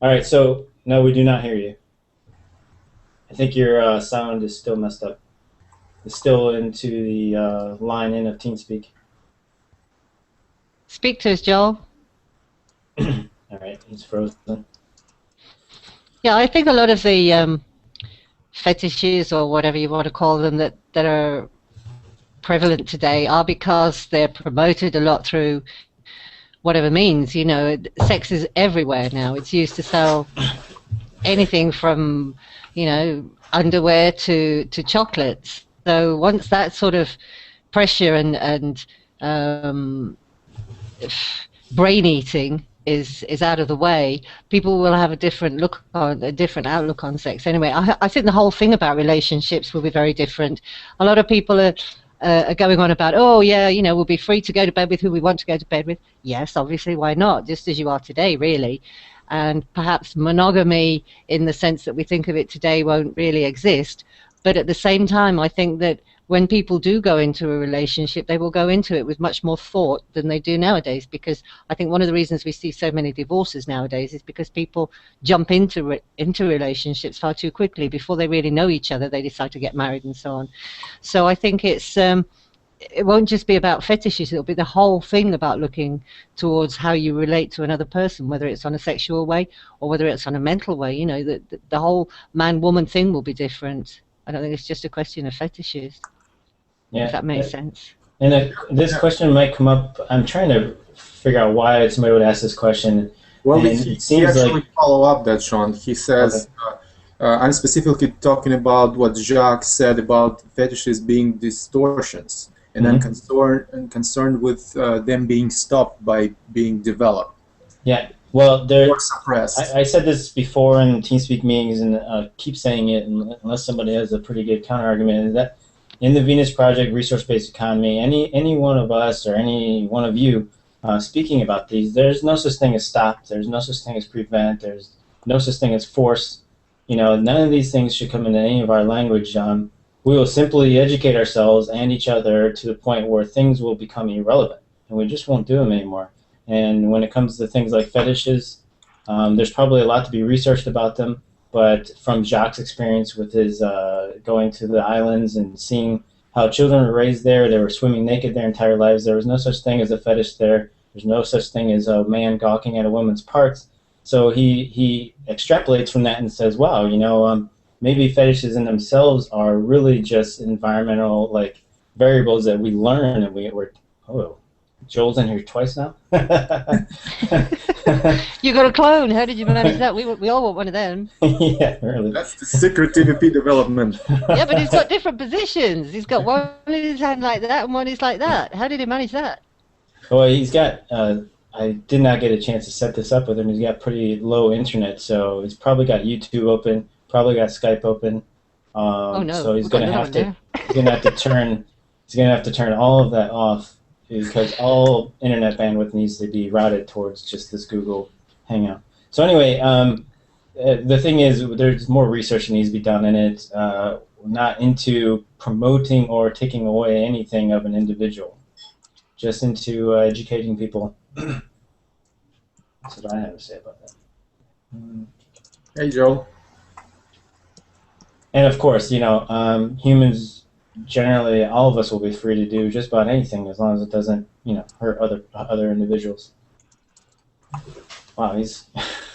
All right, so no, we do not hear you. I think your sound is still messed up. It's still into the line in of TeamSpeak. Speak to us, Joel. All right, he's frozen. Yeah, I think a lot of the fetishes or whatever you want to call them that are prevalent today are because they're promoted a lot through whatever means. Sex is everywhere now. It's used to sell anything from underwear to chocolates. So once that sort of pressure and brain eating is out of the way, people will have a different outlook on sex. Anyway, I think the whole thing about relationships will be very different. A lot of people are going on about, oh yeah, we'll be free to go to bed with who we want to go to bed with. Yes, obviously, why not? Just as you are today, really. And perhaps monogamy, in the sense that we think of it today, won't really exist. But at the same time, I think that when people do go into a relationship, they will go into it with much more thought than they do nowadays. Because I think one of the reasons we see so many divorces nowadays is because people jump into relationships far too quickly. Before they really know each other, they decide to get married and so on. So I think it won't just be about fetishes. It'll be the whole thing about looking towards how you relate to another person, whether it's on a sexual way or whether it's on a mental way. The whole man-woman thing will be different. I don't think it's just a question of fetishes. Yeah, if that makes sense. And this question might come up. I'm trying to figure out why somebody would ask this question. Well, and he actually follow up that, Sean. He says, okay. I'm specifically talking about what Jacques said about fetishes being distortions, and I'm concerned with them being stopped by being developed. Yeah, well, or suppressed. I said this before in TeamSpeak meetings, and keep saying it unless somebody has a pretty good counter argument. Is that in the Venus Project resource-based economy, any one of us or any one of you speaking about these, there's no such thing as stop. There's no such thing as prevent. There's no such thing as force. None of these things should come into any of our language. We will simply educate ourselves and each other to the point where things will become irrelevant, and we just won't do them anymore. And when it comes to things like fetishes, there's probably a lot to be researched about them. But from Jacques' experience with his going to the islands and seeing how children were raised there, they were swimming naked their entire lives. There was no such thing as a fetish there. There's no such thing as a man gawking at a woman's parts. So he extrapolates from that and says, wow, maybe fetishes in themselves are really just environmental variables that we learn, and we're Joel's in here twice now. You got a clone. How did you manage that? We all want one of them. Yeah, really. That's the secret TVP development. Yeah, but he's got different positions. He's got one in his hand like that and one is like that. How did he manage that? Well, he's got. I did not get a chance to set this up with him. He's got pretty low internet, so he's probably got YouTube open, probably got Skype open. Oh no! So he's gonna have to. He's gonna have to turn. He's gonna have to turn all of that off, because all internet bandwidth needs to be routed towards just this Google Hangout. So anyway, the thing is, there's more research that needs to be done in it. Not into promoting or taking away anything of an individual, just into educating people. That's what I have to say about that. Hey, Joe. And of course, humans, generally, all of us will be free to do just about anything as long as it doesn't, hurt other individuals. Wow, he's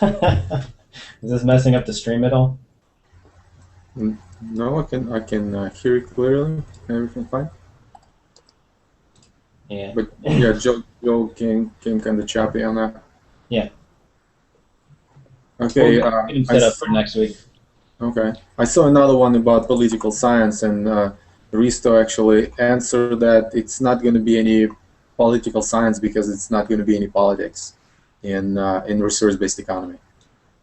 is this messing up the stream at all? No, I can hear it clearly. Everything fine. Yeah. But yeah, Joe came kind of choppy on that. Yeah. Okay. Well, we can set up for next week. Okay. I saw another one about political science, and Risto actually answered that it's not going to be any political science because it's not going to be any politics in resource-based economy.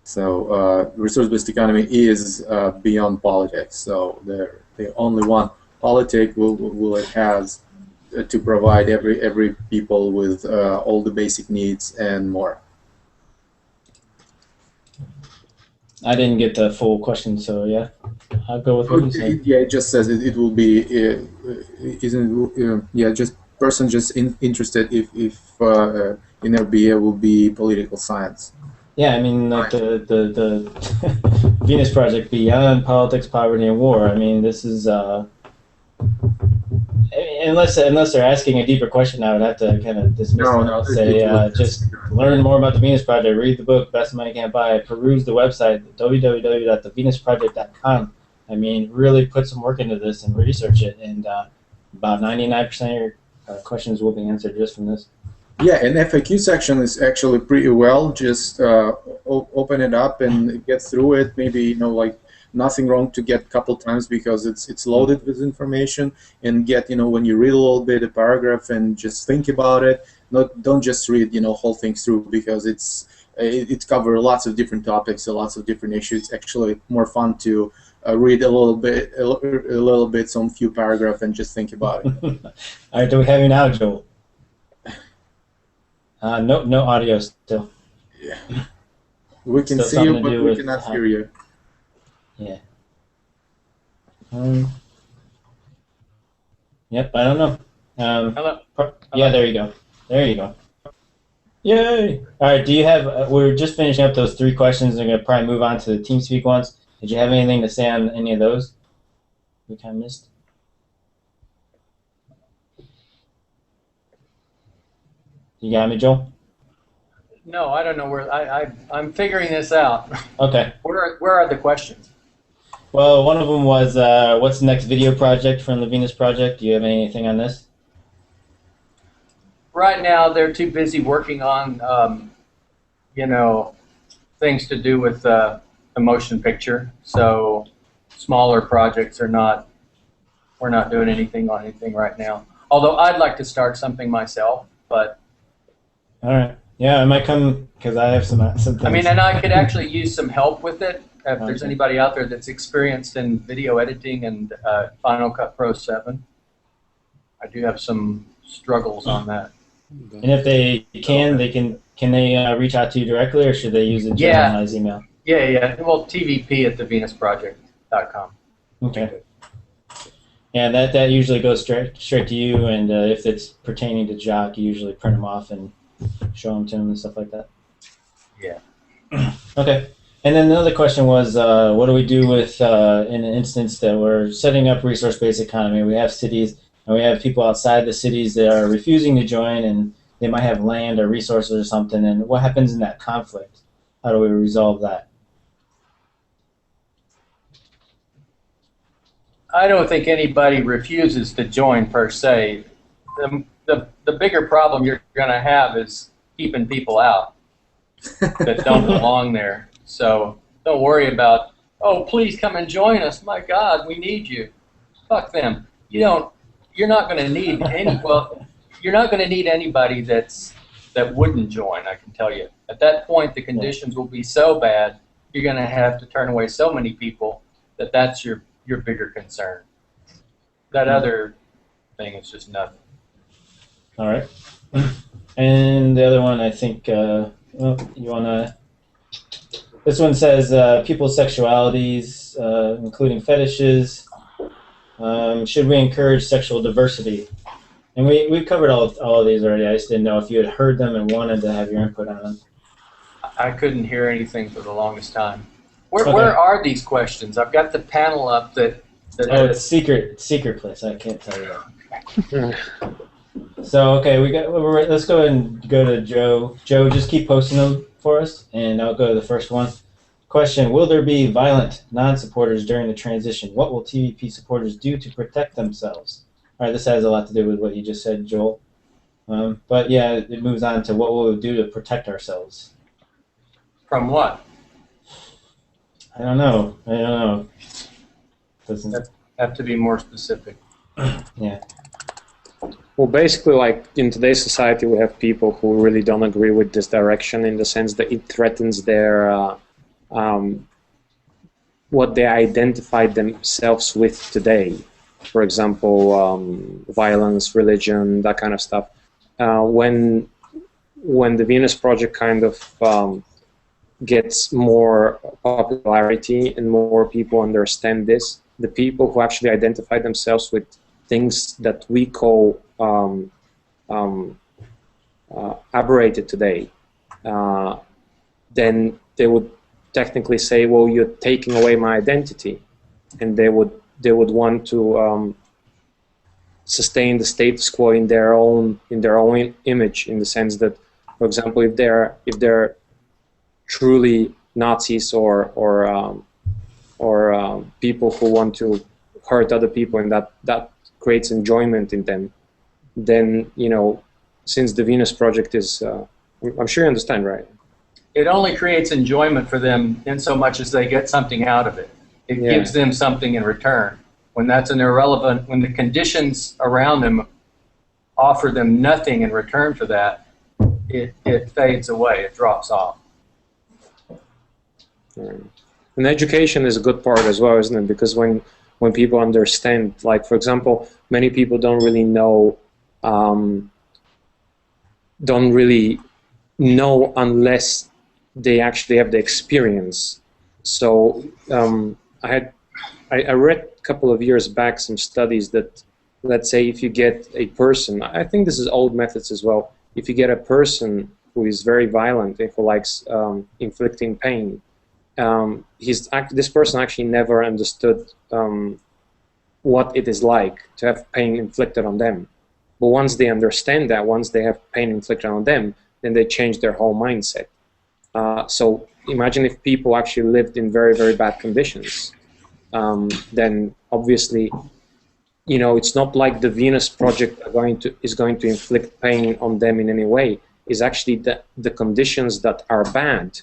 So resource-based economy is beyond politics. So the only one politic will it has to provide every people with all the basic needs and more. I didn't get the full question, so yeah, I'll go with what you said. Yeah, it just says it will be isn't yeah, just person just interested if in RBA will be political science. Yeah, I mean, like the Venus Project beyond politics, poverty, and war. I mean, this is unless they're asking a deeper question, I would have to kind of dismiss it and say just learn more about the Venus Project, read the book Best Money Can't Buy, peruse the website www.thevenusproject.com. I mean, really put some work into this and research it, and about 99% of your questions will be answered just from this. Yeah, and FAQ section is actually pretty well. Just open it up and get through it. Maybe like nothing wrong to get a couple times because it's loaded with information, and get when you read a little bit a paragraph and just think about it. Don't just read whole things through because it covers lots of different topics, lots of different issues. It's actually more fun to read a little bit, some few paragraphs, and just think about it. All right, do we have you now, Joel? No audio still. Yeah. We can Still see you, but we cannot hear you. Yeah. Yep, I don't know. Hello. Yeah, there you go. There you go. Yay! All right, do you have, we're just finishing up those 3 questions. We're going to probably move on to the TeamSpeak ones. Did you have anything to say on any of those we kind of missed? You got me, Joel? No, I don't know where. I'm figuring this out. Okay. Where are the questions? Well, one of them was, what's the next video project from the Venus Project? Do you have anything on this? Right now, they're too busy working on, things to do with the motion picture. So, smaller projects are not. We're not doing anything on anything right now. Although I'd like to start something myself, but. All right. Yeah, I might come because I have some things. I mean, and I could actually use some help with it. If there's anybody out there that's experienced in video editing and Final Cut Pro 7, I do have some struggles on that. And if they can they reach out to you directly, or should they use a generalized email? Yeah. Well, TVP at thevenusproject.com. Okay. Yeah, that usually goes straight to you, and if it's pertaining to Jock, you usually print them off and show them to him and stuff like that. Yeah. Okay. And then another question was, what do we do with in an instance that we're setting up resource-based economy? We have cities, and we have people outside the cities that are refusing to join, and they might have land or resources or something. And what happens in that conflict? How do we resolve that? I don't think anybody refuses to join per se. The bigger problem you're going to have is keeping people out that don't belong there. So don't worry about, oh, please come and join us. My God, we need you. Fuck them. You're not going to need you're not going to need anybody that wouldn't join, I can tell you. At that point, the conditions will be so bad, you're going to have to turn away so many people that's your bigger concern. That other thing is just nothing. All right. And the other one, I think, you want to... This one says people's sexualities, including fetishes. Should we encourage sexual diversity? And we covered all of these already. I just didn't know if you had heard them and wanted to have your input on them. I couldn't hear anything for the longest time. Where are these questions? I've got the panel up that it's secret place. I can't tell you that. So okay, let's go ahead and go to Joe. Joe, just keep posting them for us, and I'll go to the first one. Question: will there be violent non-supporters during the transition? What will TVP supporters do to protect themselves? All right, this has a lot to do with what you just said, Joel. But yeah, it moves on to what will we do to protect ourselves. From what? I don't know. Doesn't have to be more specific. Yeah. Well, basically, like in today's society, we have people who really don't agree with this direction in the sense that it threatens their what they identify themselves with today. For example, violence, religion, that kind of stuff. When the Venus Project kind of gets more popularity and more people understand this, the people who actually identify themselves with things that we call aberrated today, then they would technically say, well, you're taking away my identity, and they would want to sustain the status quo in their own image, in the sense that, for example, if they're truly Nazis or people who want to hurt other people, and that creates enjoyment in them, then, you know, since the Venus Project is, I'm sure you understand, right? It only creates enjoyment for them in so much as they get something out of it. It Yeah. gives them something in return. When that's an irrelevant, when the conditions around them offer them nothing in return for that, it fades away, it drops off. And education is a good part as well, isn't it? Because when people understand, like, for example, many people don't really know unless they actually have the experience. So I read a couple of years back some studies that, let's say, if you get a person, I think this is old methods as well, if you get a person who is very violent and who likes inflicting pain, this person actually never understood what it is like to have pain inflicted on them. But once they understand that, once they have pain inflicted on them, then they change their whole mindset. So imagine if people actually lived in very, very bad conditions. Then obviously, you know, it's not like the Venus Project is going to inflict pain on them in any way. It's actually the conditions that are bad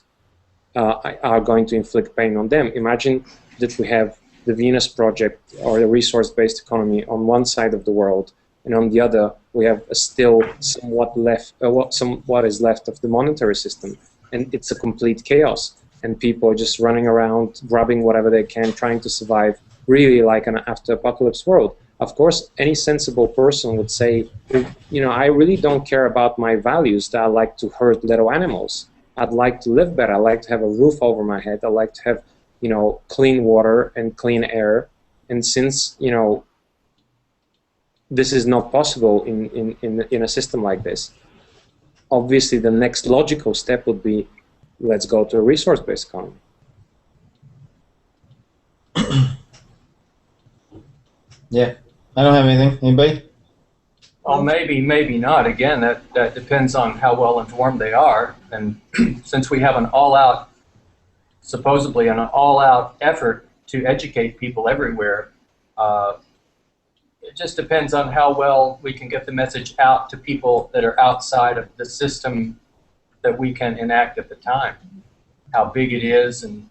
are going to inflict pain on them. Imagine that we have the Venus Project, or the resource-based economy, on one side of the world, and on the other we have still somewhat is left of the monetary system, and it's a complete chaos, and people are just running around grabbing whatever they can, trying to survive, really like an after-apocalypse world. Of course, any sensible person would say, you know, I really don't care about my values, that I like to hurt little animals. I'd like to live better. I like to have a roof over my head. I like to have, you know, clean water and clean air. And since, you know, this is not possible in a system like this, obviously the next logical step would be, let's go to a resource-based economy. Yeah, I don't have anything. Anybody? Well, maybe not. Again, that depends on how well informed they are. And since we have supposedly an all-out effort to educate people everywhere, it just depends on how well we can get the message out to people that are outside of the system that we can enact at the time. How big it is, and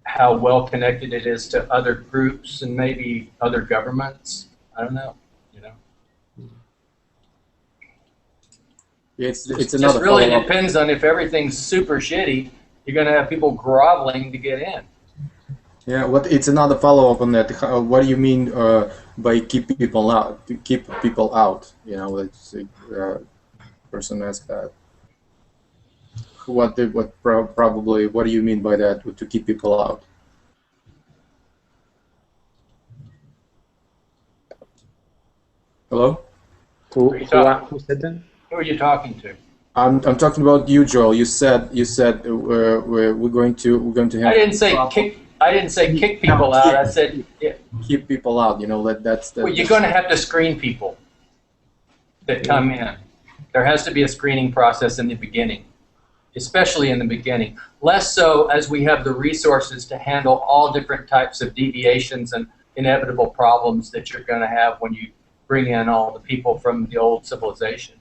how well connected it is to other groups and maybe other governments. I don't know. It's It another just really follow-up. depends on if everything's super shitty, you're going to have people groveling to get in. Yeah, it's another follow-up on that. What do you mean by keep people out? To keep people out, you know, let's say, person asked that. What do you mean by that? To keep people out? Hello? Who said that? Who are you talking to? I'm talking about you, Joel. You said we're going to have. I didn't say kick people out. I said keep people out. You know, that's. Well, you're going to have to screen people that come in. There has to be a screening process in the beginning, especially in the beginning. Less so as we have the resources to handle all different types of deviations and inevitable problems that you're going to have when you bring in all the people from the old civilization.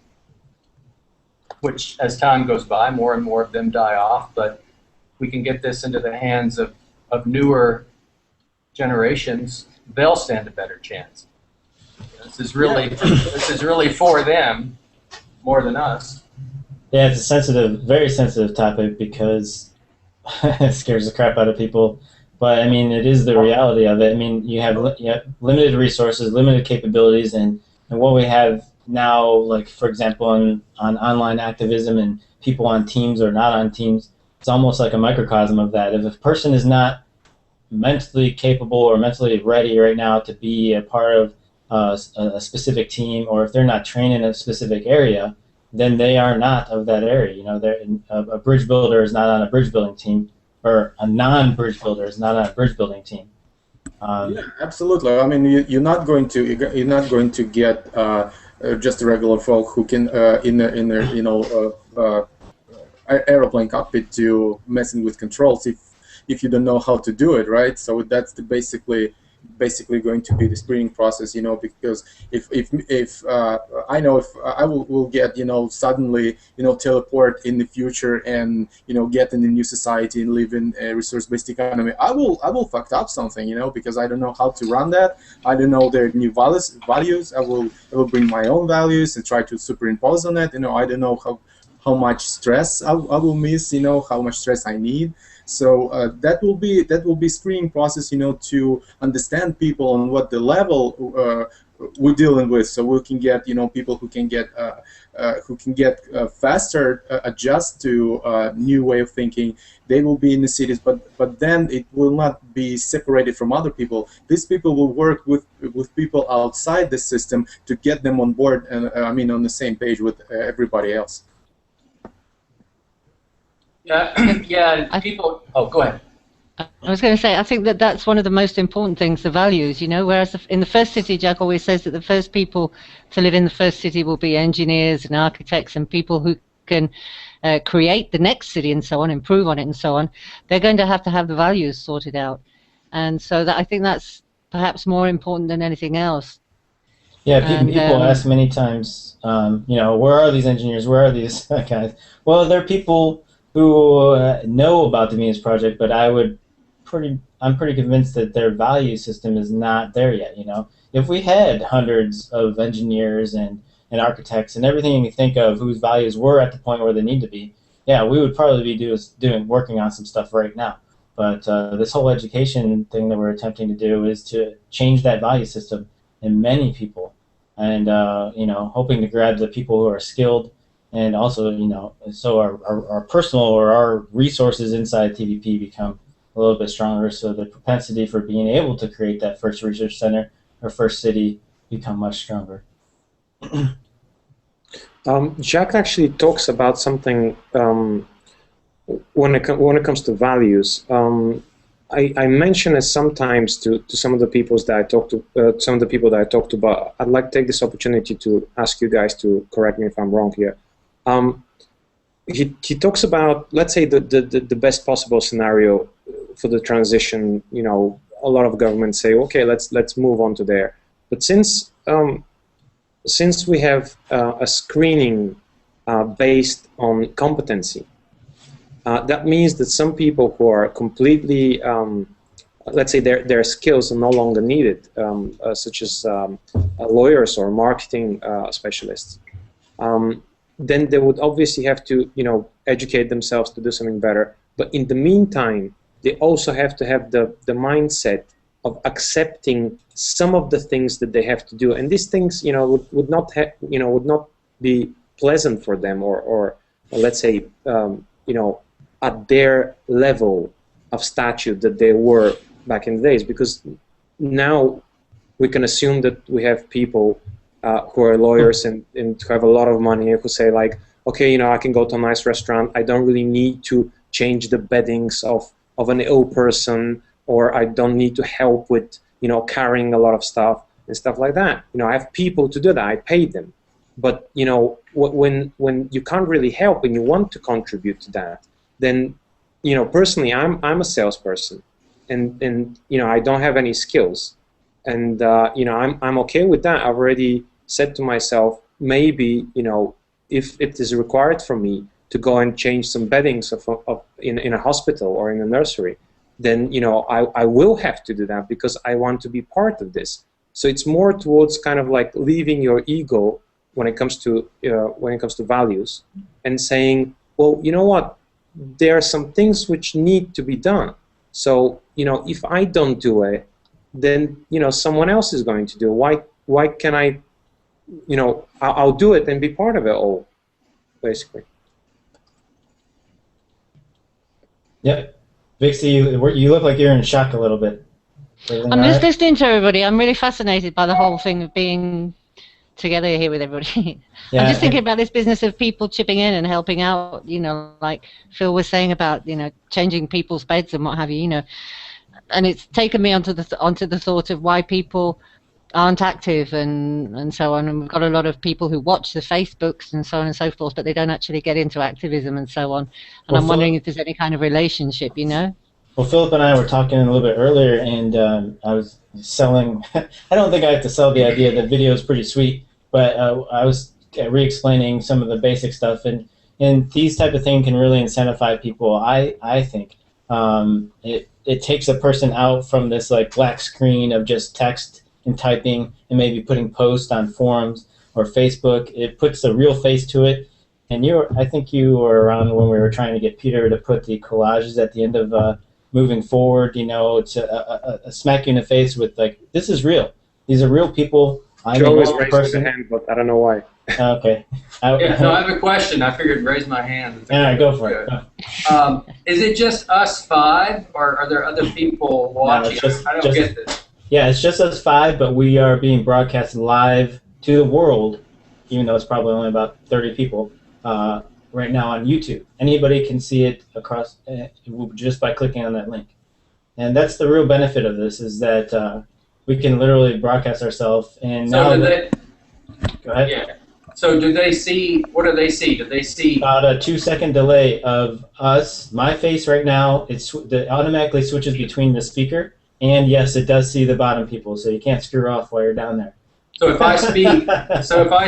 Which, as time goes by, more and more of them die off, but we can get this into the hands of newer generations, they'll stand a better chance. This is really for them more than us. Yeah, it's a sensitive, very sensitive topic because it scares the crap out of people. But I mean, it is the reality of it. I mean, you have limited resources, limited capabilities, and what we have now, like for example, on online activism and people on teams or not on teams, it's almost like a microcosm of that. If a person is not mentally capable or mentally ready right now to be a part of a specific team, or if they're not trained in a specific area, then they are not of that area. You know, a bridge builder is not on a bridge building team, or a non-bridge builder is not on a bridge building team. Yeah, absolutely. I mean, you're not going to get just regular folk who can in their aeroplane cockpit to messing with controls if you don't know how to do it, right? So that's basically going to be the screening process, you know, because if I know if I will get, you know, suddenly, you know, teleport in the future and, you know, get in a new society and live in a resource-based economy, I will fuck up something, you know, because I don't know how to run that. I don't know their new values. I will bring my own values and try to superimpose on it. You know, I don't know how much stress I will miss, you know, how much stress I need. So that will be screening process, you know, to understand people on what the level we're dealing with, so we can get, you know, people who can get faster adjust to new way of thinking. They will be in the cities, but then it will not be separated from other people. These people will work with people outside the system to get them on board and I mean on the same page with everybody else. Yeah, people. Oh, go ahead. I was going to say, I think that's one of the most important things, the values, you know, whereas in the first city, Jack always says that the first people to live in the first city will be engineers and architects and people who can create the next city and so on, improve on it and so on. They're going to have the values sorted out. And so I think that's perhaps more important than anything else. Yeah, people ask many times, you know, where are these engineers? Where are these guys? Well, they're people who know about the Venus Project, but I'm pretty convinced that their value system is not there yet. You know, if we had hundreds of engineers and architects and everything you think of whose values were at the point where they need to be, yeah, we would probably be working on some stuff right now. But this whole education thing that we're attempting to do is to change that value system in many people, and you know, hoping to grab the people who are skilled. And also, you know, so our personal or our resources inside TVP become a little bit stronger, so the propensity for being able to create that first research center or first city become much stronger. Jack actually talks about something when it comes to values. I mention it sometimes to some of the people that I talk to, but I'd like to take this opportunity to ask you guys to correct me if I'm wrong here. He talks about, let's say, the best possible scenario for the transition. You know, a lot of governments say, okay, let's move on to there. But since we have a screening based on competency, that means that some people who are completely, let's say, their skills are no longer needed, such as lawyers or marketing specialists. Then they would obviously have to, you know, educate themselves to do something better. But in the meantime, they also have to have the mindset of accepting some of the things that they have to do, and these things, you know, would not be pleasant for them, or let's say, you know, at their level of stature that they were back in the days, because now we can assume that we have people who are lawyers and who have a lot of money, who say like, okay, you know, I can go to a nice restaurant. I don't really need to change the beddings of an ill person, or I don't need to help with, you know, carrying a lot of stuff and stuff like that. You know, I have people to do that. I pay them. But, you know, when you can't really help and you want to contribute to that, then, you know, personally, I'm a salesperson, and you know, I don't have any skills. And you know, I'm okay with that. I've already said to myself, maybe, you know, if it is required for me to go and change some beddings in a hospital or in a nursery, then, you know, I will have to do that because I want to be part of this. So it's more towards kind of like leaving your ego when it comes to values, and saying, well, you know what, there are some things which need to be done. So if I don't do it, then someone else is going to do it. Why can I? I'll do it and be part of it all, basically. Yep. Vixie, you look like you're in shock a little bit. I'm just listening to everybody. I'm really fascinated by the whole thing of being together here with everybody. Yeah, I'm just thinking about this business of people chipping in and helping out, like Phil was saying about, changing people's beds and what have you, and it's taken me onto the thought of why people aren't active and so on. And we've got a lot of people who watch the Facebooks and so on and so forth, but they don't actually get into activism and so on. And I'm wondering if there's any kind of relationship, Well, Philip and I were talking a little bit earlier, and I was selling. I don't think I have to sell the idea that video is pretty sweet, but I was re-explaining some of the basic stuff, and these type of things can really incentivize people. I think it takes a person out from this like black screen of just text and typing and maybe putting posts on forums or Facebook. It puts a real face to it. And I think you were around when we were trying to get Peter to put the collages at the end of moving forward. It's a smack you in the face with like, this is real. These are real people. I'm Joe is a raising person. the hand, but I don't know why. Okay. I have a question. I figured raise my hand. All right, go for it. Is it just us 5, or are there other people watching? No, I don't get this. Yeah, it's just us 5, but we are being broadcast live to the world, even though it's probably only about 30 people right now on YouTube. Anybody can see it across just by clicking on that link. And that's the real benefit of this, is that we can literally broadcast ourselves. And So now go ahead. Yeah. So do they see? What do they see? Do they see About a 2-second delay of us, my face right now? It automatically switches between the speaker, and yes, it does see the bottom people, so you can't screw off while you're down there. So if I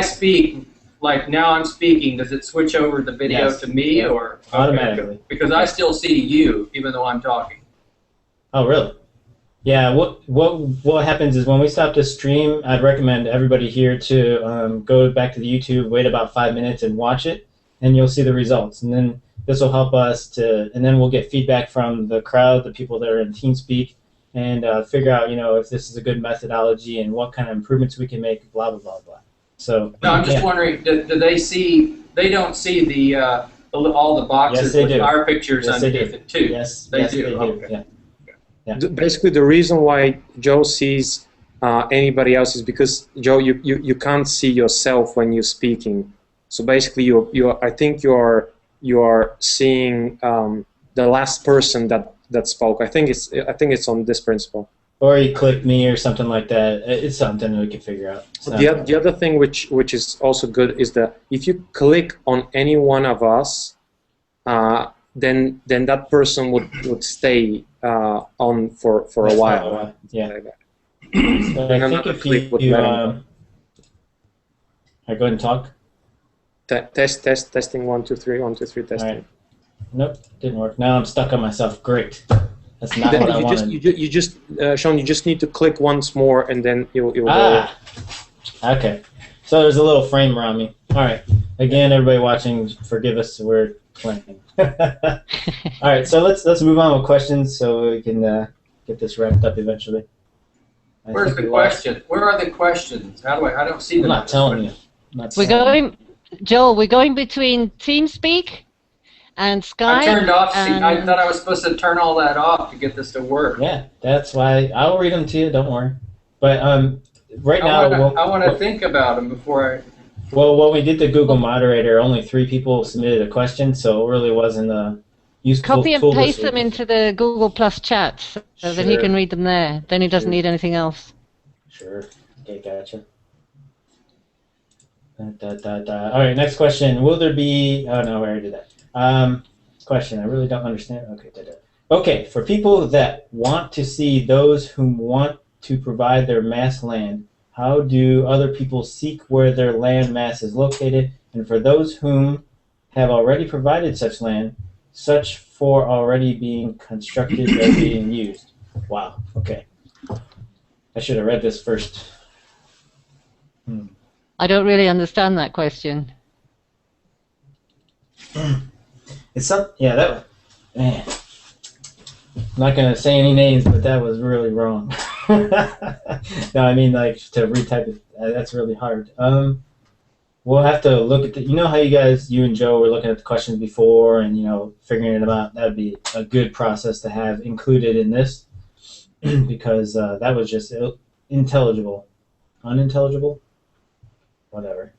speak, like now I'm speaking, does it switch over the video Yes. to me or Automatically? Okay, because I still see you even though I'm talking. Oh, really? Yeah. What happens is when we stop the stream, I'd recommend everybody here to go back to the YouTube, wait about 5 minutes, and watch it, and you'll see the results. And then this will help us and then we'll get feedback from the crowd, the people that are in TeamSpeak, and figure out, if this is a good methodology and what kind of improvements we can make, blah, blah, blah, blah. So, No, I'm just wondering, do they see? They don't see the all the boxes Yes, with do. our pictures Yes, they underneath do. it too. Yes, They yes, do. They do. Okay. Yeah. Basically, the reason why Joe sees anybody else is because, Joe, you can't see yourself when you're speaking. So basically, I think you're seeing the last person that spoke. I think it's on this principle. Or you click me or something like that. It's something we can figure out. So. The other thing which is also good is that if you click on any one of us, then that person would stay on for a while. Yeah. Like that. So I think if you all right, go ahead and talk. Testing 1 2 3 1 2 3 testing. All right. Nope, didn't work. Now I'm stuck on myself. Great. That's not what I wanted. You just Sean, you just need to click once more and then it will go. Okay. So there's a little frame around me. All right. Again, everybody watching, forgive us. We're playing. All right. So let's move on with questions so we can get this wrapped up eventually. Where's the question? Where are the questions? I don't see them. I'm not telling you. Joel, we're going between TeamSpeak and Skype. I turned off. I thought I was supposed to turn all that off to get this to work. Yeah, that's why I'll read them to you. Don't worry. But right now, I want to think about them before I. Well, when we did the Google moderator, only 3 people submitted a question, so it really wasn't a useful Copy and tool paste them into the Google Plus chat so that he can read them there. Then he doesn't need anything else. Sure. Okay, gotcha. All right, next question. Will there be... Oh, no, we already did that. Question, I really don't understand. Okay, Okay, for people that want to see those who want to provide their mass land, how do other people seek where their land mass is located? And for those whom have already provided such land, such for already being constructed or being used. Wow, okay. I should have read this first. I don't really understand that question. It's that, man. I'm not gonna say any names, but that was really wrong. No, I mean like to retype it. That's really hard. We'll have to look at you know how you and Joe were looking at the questions before and figuring it out. That'd be a good process to have included in this because that was just unintelligible, whatever.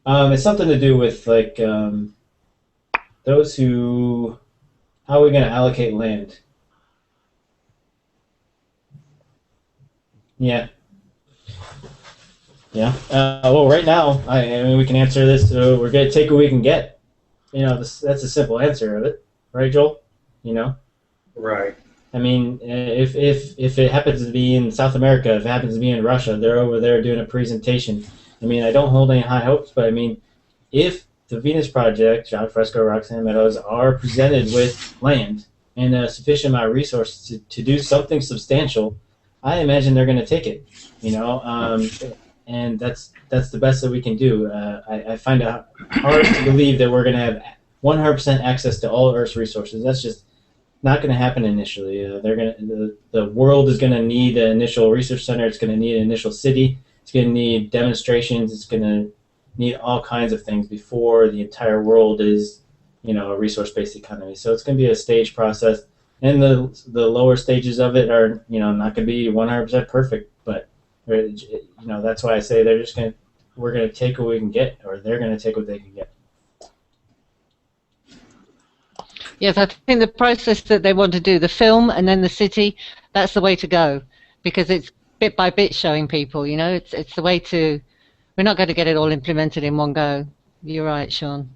It's something to do with like those who. How are we going to allocate land? Yeah. Yeah. Well, right now, I mean, we can answer this. We're going to take what we can get. That's a simple answer of it, right, Joel? Right. I mean, if it happens to be in South America, if it happens to be in Russia, they're over there doing a presentation. I mean, I don't hold any high hopes, but I mean, if the Venus Project, John Fresco, Roxanne Meadows are presented with land and a sufficient amount of resources to do something substantial, I imagine they're going to take it. And that's the best that we can do. I find it hard to believe that we're going to have 100% access to all Earth's resources. That's just not going to happen initially. The world is going to need an initial research center. It's going to need an initial city. It's going to need demonstrations. It's going to need all kinds of things before the entire world is, a resource-based economy. So it's going to be a staged process, and the lower stages of it are, not going to be 100% perfect. But that's why I say we're going to take what we can get, or they're going to take what they can get. Yes, I think the process that they want to do, the film and then the city, that's the way to go, because it's bit by bit showing people. It's the way to. We're not going to get it all implemented in one go. You're right, Sean.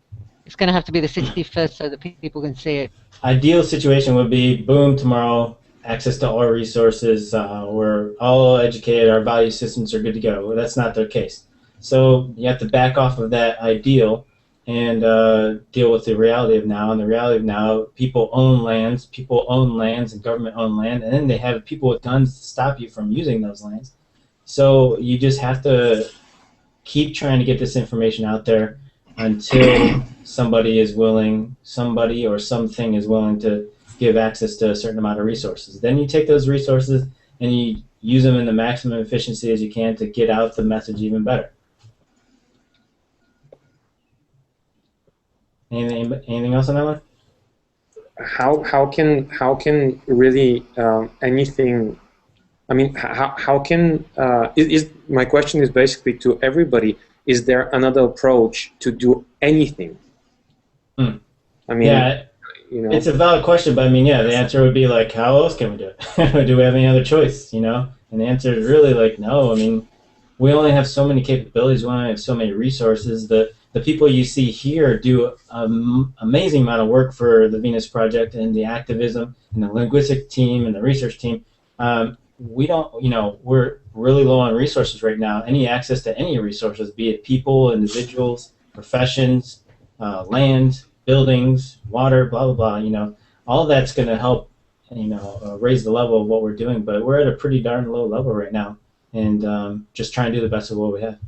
It's going to have to be the city first so that people can see it. Ideal situation would be, boom, tomorrow, access to all resources, we're all educated, our value systems are good to go. Well, that's not the case. So you have to back off of that ideal and deal with the reality of now. And the reality of now, people own lands and government own land, and then they have people with guns to stop you from using those lands. So you just have to keep trying to get this information out there until somebody or something is willing to give access to a certain amount of resources. Then you take those resources and you use them in the maximum efficiency as you can to get out the message even better. Anything else on that one? How can really anything? I mean, how can my question is basically to everybody: is there another approach to do anything? I mean, yeah, it's a valid question, but I mean, the answer would be like, how else can we do it? Do we have any other choice? And the answer is really like, no. I mean, we only have so many capabilities. We only have so many resources. The people you see here do an amazing amount of work for the Venus Project and the activism and the linguistic team and the research team. We don't, we're really low on resources right now. Any access to any resources, be it people, individuals, professions, land, buildings, water, blah, blah, blah, all that's going to help, raise the level of what we're doing. But we're at a pretty darn low level right now, and just trying to do the best of what we have.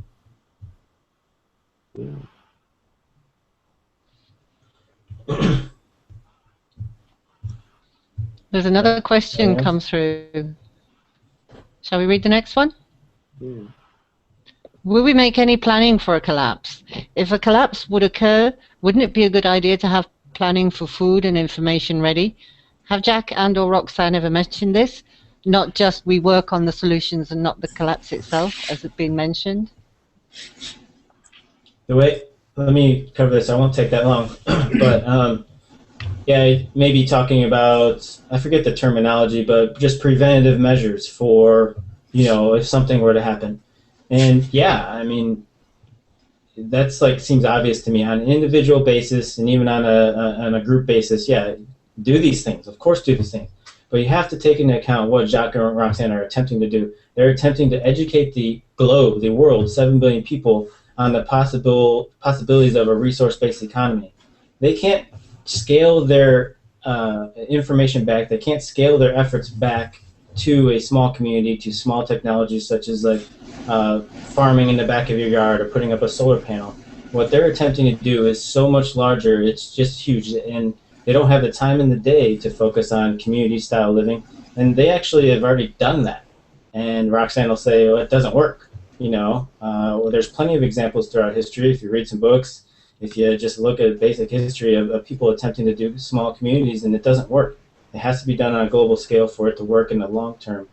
There's another question come through. Shall we read the next one? Will we make any planning for a collapse? If a collapse would occur, wouldn't it be a good idea to have planning for food and information ready? Have Jack and or Roxanne ever mentioned this? Not just we work on the solutions and not the collapse itself, as it's been mentioned. Let me cover this. I won't take that long. But maybe talking about, I forget the terminology, but just preventative measures for, if something were to happen. And I mean, that's seems obvious to me on an individual basis and even on a group basis. Do these things. Of course, do these things. But you have to take into account what Jacques and Roxanne are attempting to do. They're attempting to educate the globe, the world, 7 billion people, on the possibilities of a resource-based economy. They can't scale their information back. They can't scale their efforts back to a small community, to small technologies such as like farming in the back of your yard or putting up a solar panel. What they're attempting to do is so much larger, it's just huge, and they don't have the time in the day to focus on community-style living, and they actually have already done that. And Roxanne will say, well, it doesn't work. You know, well, there's plenty of examples throughout history. If you read some books, if you just look at basic history of people attempting to do small communities, and it doesn't work. It has to be done on a global scale for it to work in the long term.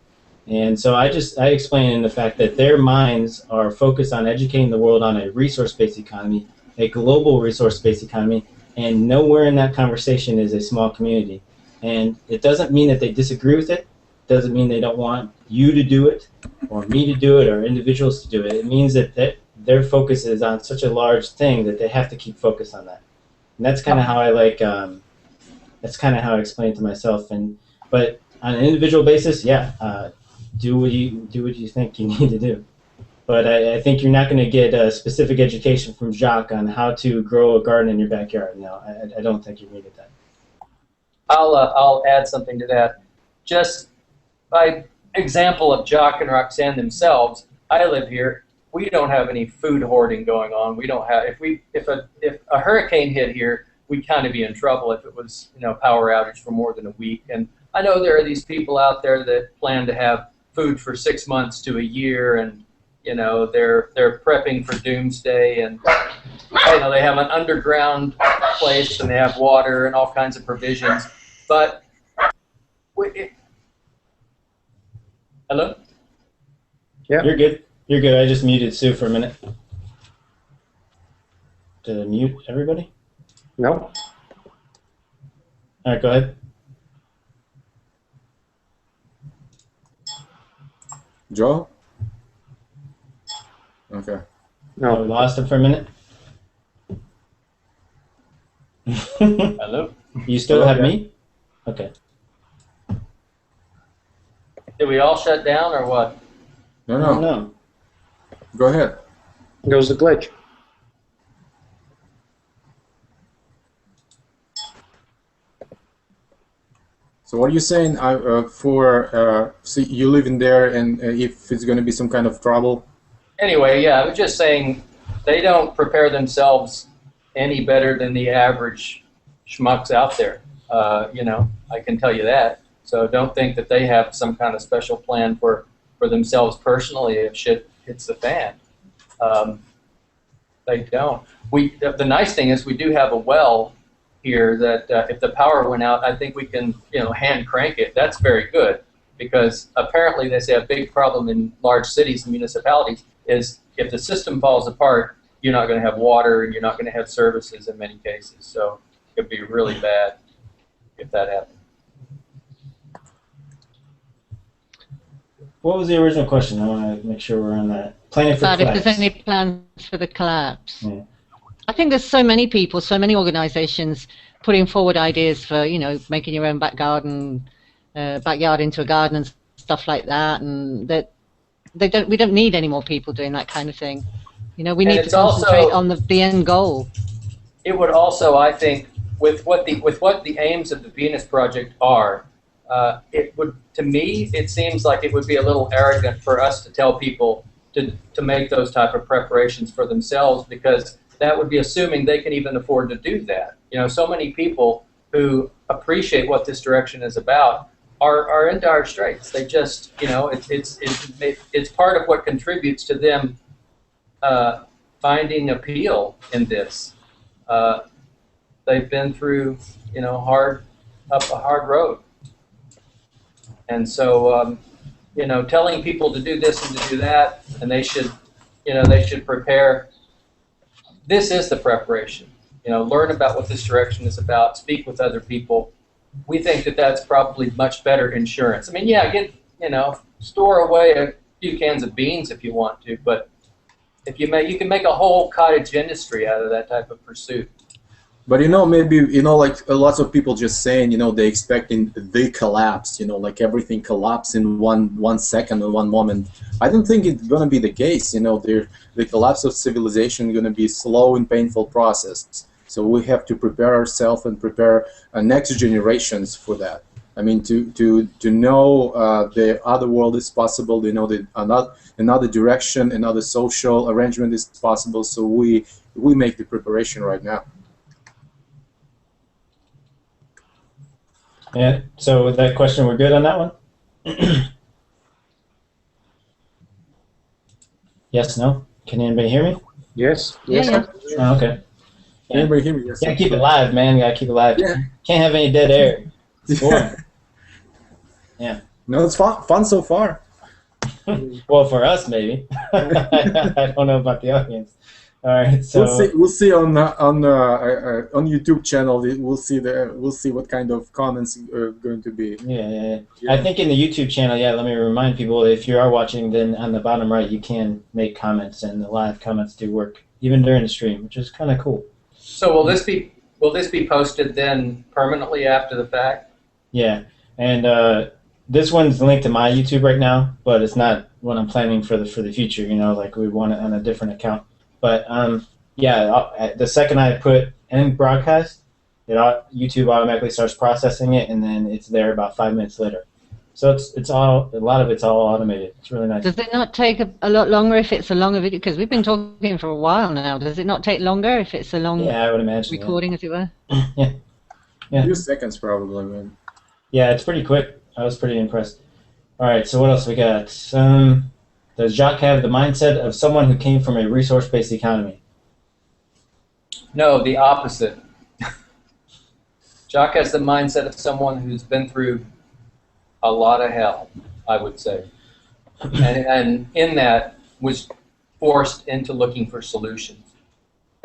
And so I explain in the fact that their minds are focused on educating the world on a resource-based economy, a global resource-based economy, and nowhere in that conversation is a small community. And it doesn't mean that they disagree with it. It doesn't mean they don't want you to do it, or me to do it, or individuals to do it. It means that their focus is on such a large thing that they have to keep focused on that. And that's kind of how I like. That's kind of how I explain it to myself. But on an individual basis, yeah. Do what you think you need to do. But I think you're not going to get a specific education from Jacques on how to grow a garden in your backyard. No, I don't think you needed that. I'll add something to that. Just by example of Jacques and Roxanne themselves, I live here. We don't have any food hoarding going on. We don't have if a hurricane hit here, we'd kind of be in trouble if it was power outage for more than a week. And I know there are these people out there that plan to have food for 6 months to a year, and they're prepping for doomsday, and they have an underground place and they have water and all kinds of provisions. But hello? Yeah. You're good. You're good. I just muted Sue for a minute. Did I mute everybody? No. All right, go ahead. Joe? Okay. No, we lost him for a minute. Hello? You still have me? Okay. Did we all shut down or what? No. Go ahead. There was a glitch. So what are you saying so you live in there, and if it's going to be some kind of trouble? Anyway, yeah, I was just saying they don't prepare themselves any better than the average schmucks out there. I can tell you that. So don't think that they have some kind of special plan for themselves personally if shit hits the fan. They don't. The nice thing is we do have a well here that if the power went out, I think we can hand crank it. That's very good, because apparently they say a big problem in large cities and municipalities is if the system falls apart, you're not going to have water and you're not going to have services in many cases. So it could be really bad if that happened. What was the original question? I want to make sure we're on that. Planning for collapse. If there's any plans for the collapse. Yeah. I think there's so many people, so many organizations putting forward ideas for, making your own back garden, backyard into a garden and stuff like that, and that we don't need any more people doing that kind of thing. We need to concentrate on the end goal. It would also, I think, with what the aims of the Venus Project are, to me, it seems like it would be a little arrogant for us to tell people to make those type of preparations for themselves, because that would be assuming they can even afford to do that. So many people who appreciate what this direction is about are in dire straits. They just, it's part of what contributes to them finding appeal in this. They've been through, up a hard road. And so, telling people to do this and to do that, and they should prepare. This is the preparation. Learn about what this direction is about. Speak with other people. We think that that's probably much better insurance. I mean, yeah, store away a few cans of beans if you want to, but if you can make a whole cottage industry out of that type of pursuit. But maybe like lots of people just saying, they expecting the collapse, like everything collapse in one second or one moment. I don't think it's gonna be the case. The collapse of civilization is gonna be a slow and painful process. So we have to prepare ourselves and prepare next generations for that. I mean, to know the other world is possible. They know that another direction, another social arrangement is possible. So we make the preparation right now. Yeah. So with that question, we're good on that one. Yes. No. Can anybody hear me? Yes. Yeah, yeah. Oh, okay. Can anybody hear me? Yes. Gotta keep it live, man. Gotta keep it live. Yeah. Can't have any dead air. It's boring. Yeah. No, it's fun so far. Well, for us, maybe. I don't know about the audience. All right, so We'll see on YouTube channel. We'll see what kind of comments are going to be. yeah. I think in the YouTube channel, let me remind people, if you are watching, then on the bottom right, you can make comments, and the live comments do work even during the stream, which is kind of cool. So will this be posted then permanently after the fact? Yeah, and this one's linked to my YouTube right now, but it's not what I'm planning for the future. You know, like we want it on a different account. But the second I put end broadcast, YouTube automatically starts processing it, and then it's there about 5 minutes later. So it's all, a lot of it's all automated. It's really nice. Does it not take a lot longer if it's a longer video? Because we've been talking for a while now. Does it not take longer if it's a long I would imagine, recording, as it were? Yeah. A few seconds probably, man. Yeah, it's pretty quick. I was pretty impressed. All right, so what else we got? Does Jacques have the mindset of someone who came from a resource-based economy? No, the opposite. Jacques has the mindset of someone who's been through a lot of hell, I would say. And in that was forced into looking for solutions.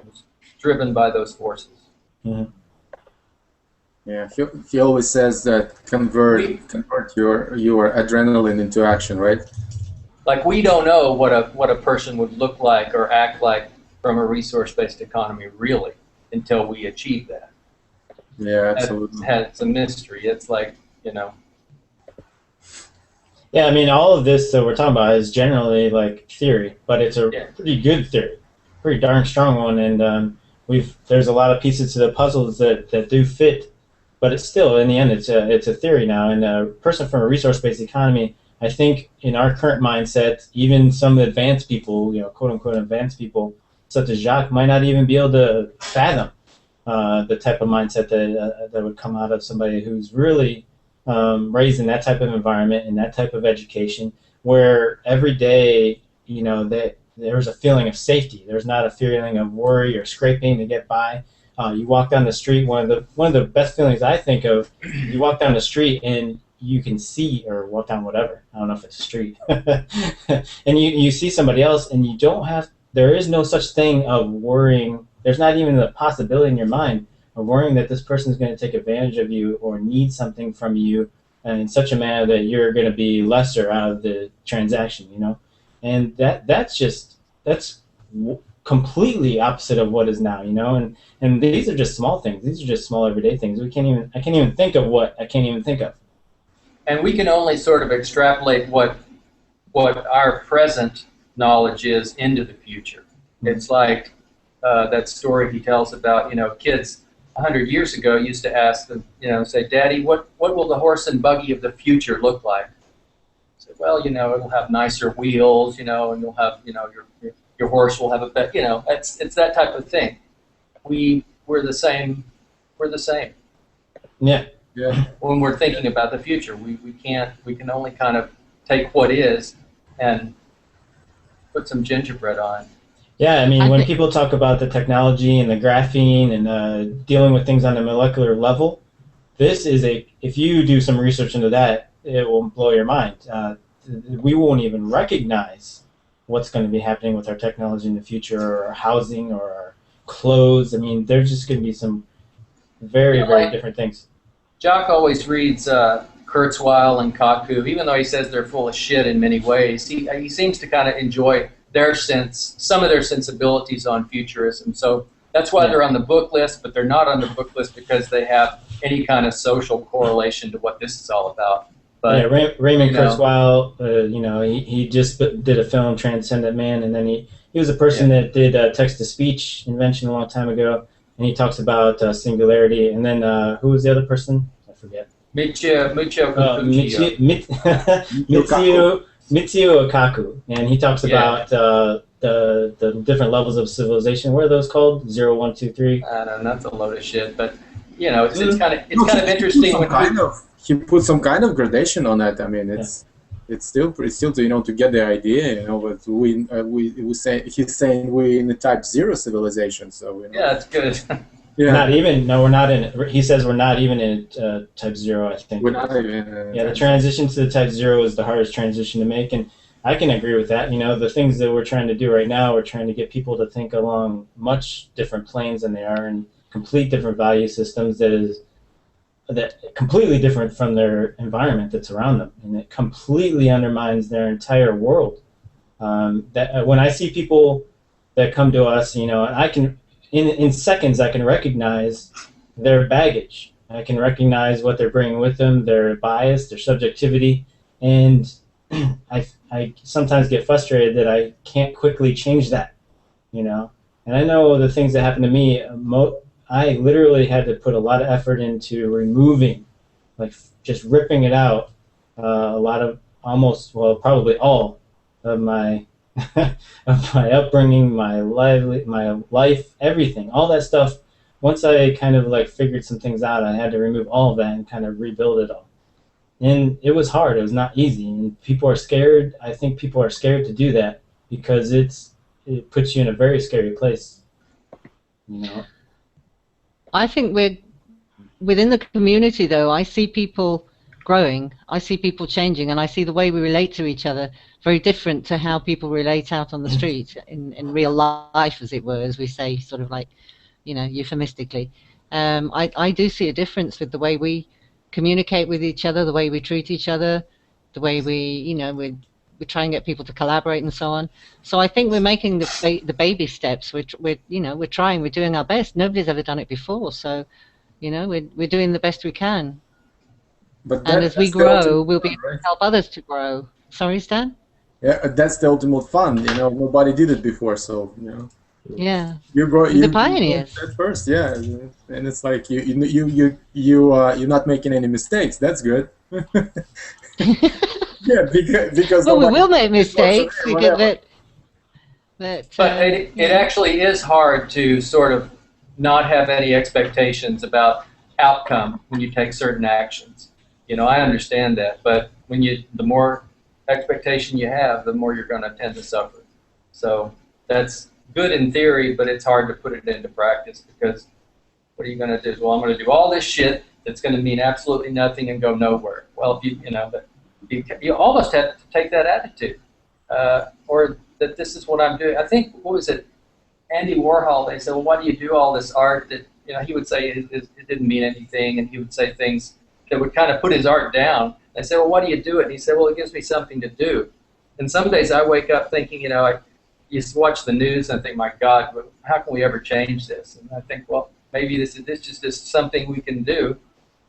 Was driven by those forces. Mm-hmm. Yeah, he always says that convert your adrenaline into action, right? Like, we don't know what a person would look like or act like from a resource-based economy, really, until we achieve that. Yeah, absolutely. It's a mystery. It's like, Yeah, I mean, all of this that we're talking about is generally like theory, but it's a pretty good theory, pretty darn strong one, and there's a lot of pieces to the puzzles that do fit, but it's still, in the end, it's a theory now, and a person from a resource-based economy, I think in our current mindset, even some advanced people, quote-unquote advanced people, such as Jacques, might not even be able to fathom the type of mindset that would come out of somebody who's really raised in that type of environment, in that type of education, where every day, that there's a feeling of safety. There's not a feeling of worry or scraping to get by. You walk down the street, one of the best feelings I think of, you walk down the street and you can see, or walk down whatever, I don't know if it's a street, and you see somebody else, and there is no such thing of worrying. There's not even the possibility in your mind of worrying that this person is going to take advantage of you or need something from you in such a manner that you're going to be lesser out of the transaction, and that's completely opposite of what is now, and these are just small things. These are just small everyday things. I can't even think of what I can't even think of. And we can only sort of extrapolate what our present knowledge is into the future. It's like that story he tells about, kids 100 years ago used to ask them, say, Daddy, what will the horse and buggy of the future look like? I said, well, it'll have nicer wheels, and you'll have, your horse will have a better, it's that type of thing. We're the same. We're the same. Yeah. Yeah. When we're thinking about the future, we can only kind of take what is and put some gingerbread on. Yeah, I mean, when people talk about the technology and the graphene and dealing with things on a molecular level, if you do some research into that, it will blow your mind. We won't even recognize what's going to be happening with our technology in the future, or our housing, or our clothes. I mean, there's just going to be some very, very different things. Jacques always reads Kurzweil and Kaku, even though he says they're full of shit in many ways. He seems to kind of enjoy some of their sensibilities on futurism. So that's why they're on the book list, but they're not on the book list because they have any kind of social correlation to what this is all about. But, Raymond Kurzweil, he just did a film, Transcendent Man, and then he was a person that did text-to-speech invention a long time ago, and he talks about singularity. And then who was the other person? I forget. Michio Michio, Kakuchi. Michio Kaku, and he talks about the different levels of civilization. What are those called? 0, 1, 2, 3. I don't know, that's a load of shit, but you know, it's kind of interesting when he put some kind of gradation on it. I mean, it's still to get the idea, But we say he's saying we in the type 0 civilization, so yeah, it's good. Yeah. Not even. No, we're not in it. He says we're not even in type 0. I think we're not even. Yeah, the transition to the type 0 is the hardest transition to make, and I can agree with that. The things that we're trying to do right now, we're trying to get people to think along much different planes than they are, and complete different value systems that completely different from their environment that's around them, and it completely undermines their entire world. That when I see people that come to us, and I can. In seconds, I can recognize their baggage. I can recognize what they're bringing with them, their bias, their subjectivity, and I sometimes get frustrated that I can't quickly change that, And I know the things that happen to me, I literally had to put a lot of effort into removing, like just ripping it out, a lot of probably all of my of my upbringing, my life, everything, all that stuff. Once I kind of figured some things out, I had to remove all of that and kind of rebuild it all. And it was hard. It was not easy. And people are scared. I think people are scared to do that because it puts you in a very scary place. I think within the community, though, I see people growing, I see people changing, and I see the way we relate to each other very different to how people relate out on the street in real life, as it were, as we say, sort of euphemistically. I do see a difference with the way we communicate with each other, the way we treat each other, the way we try and get people to collaborate and so on. So I think we're making the baby steps. We're trying, we're doing our best. Nobody's ever done it before, so we're doing the best we can. And as we grow, we'll be able to help others to grow. Sorry, Stan? Yeah, that's the ultimate fun. Nobody did it before, so Yeah. The pioneers. At first, yeah, and it's like you're not making any mistakes. That's good. Yeah, because well, we will make mistakes. But it actually is hard to sort of not have any expectations about outcome when you take certain actions. I understand that, but the more expectation you have, the more you're going to tend to suffer. So that's good in theory, but it's hard to put it into practice because what are you going to do? Well, I'm going to do all this shit that's going to mean absolutely nothing and go nowhere. Well, you almost have to take that attitude, or that this is what I'm doing. I think, what was it, Andy Warhol, they said, well, why do you do all this art that, he would say it didn't mean anything, and he would say things that would kind of put his art down. I said, well, why do you do it? And he said, well, it gives me something to do. And some days I wake up thinking, I just watch the news and I think, my God, how can we ever change this? And I think, well, maybe this is just something we can do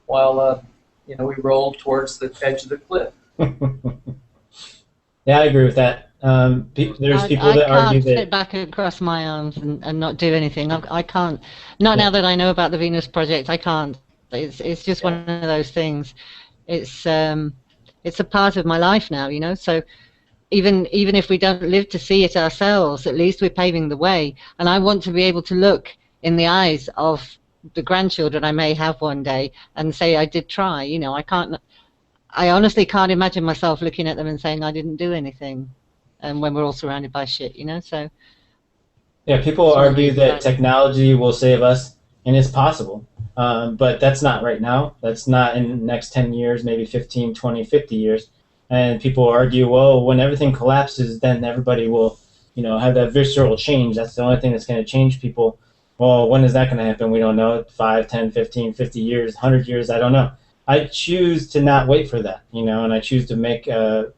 while, we roll towards the edge of the cliff. Yeah, I agree with that. There's people that argue that... I can't sit back and cross my arms and not do anything. I can't. Not now that I know about the Venus Project, I can't. It's just one of those things. It's a part of my life now, So even if we don't live to see it ourselves, at least we're paving the way. And I want to be able to look in the eyes of the grandchildren I may have one day and say I did try. I honestly can't imagine myself looking at them and saying I didn't do anything, and when we're all surrounded by shit, So yeah, people argue that technology will save us, and it's possible. But that's not right now. That's not in the next 10 years, maybe 15, 20, 50 years. And people argue, well, when everything collapses, then everybody will, have that visceral change. That's the only thing that's going to change people. Well, when is that going to happen? We don't know. 5, 10, 15, 50 years, 100 years, I don't know. I choose to not wait for that, and I choose to make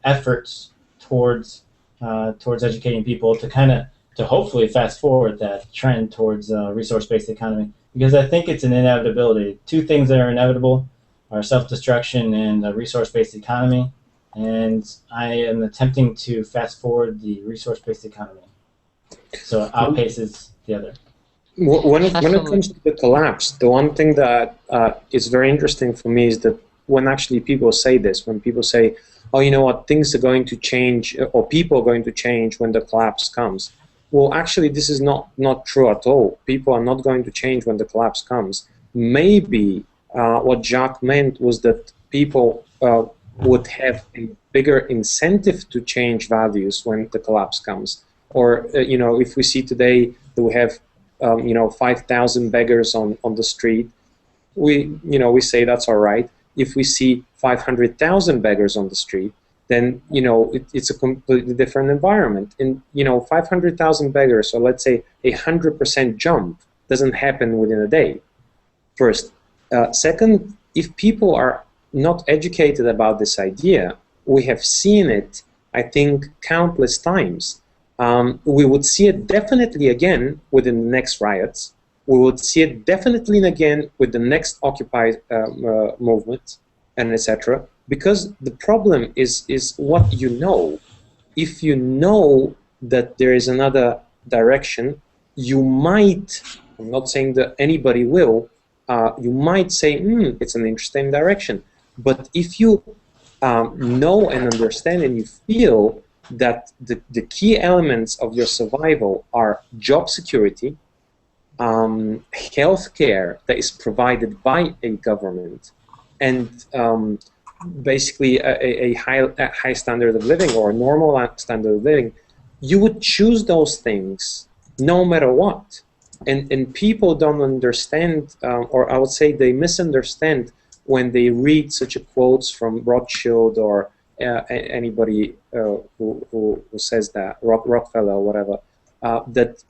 efforts towards educating people to hopefully fast forward that trend towards resource-based economy. Because I think it's an inevitability. Two things that are inevitable are self-destruction and a resource-based economy. And I am attempting to fast forward the resource-based economy. So it outpaces the other. When it comes to the collapse, the one thing that is very interesting for me is that when actually people say this, when people say, oh, you know what, things are going to change, or people are going to change when the collapse comes. Well, actually, this is not true at all. People are not going to change when the collapse comes. Maybe what Jacques meant was that people would have a bigger incentive to change values when the collapse comes. Or, you know, if we see today that we have, you know, 5,000 beggars on the street, we say that's all right. If we see 500,000 beggars on the street, then, you know, it's a completely different environment. And, you know, 500,000 beggars, so let's say 100% jump, doesn't happen within a day. First. Second, if people are not educated about this idea, we have seen it, I think, countless times. We would see it definitely again within the next riots. We would see it definitely again with the next Occupy movement, and etc. Because the problem is what you know. If you know that there is another direction, you might, I'm not saying that anybody will, you might say, it's an interesting direction. But if you know and understand and you feel that the key elements of your survival are job security, healthcare that is provided by a government, and basically a high standard of living or a normal standard of living, you would choose those things no matter what. And people don't understand, or I would say they misunderstand when they read such quotes from Rothschild or anybody who says that, Rockefeller or whatever, that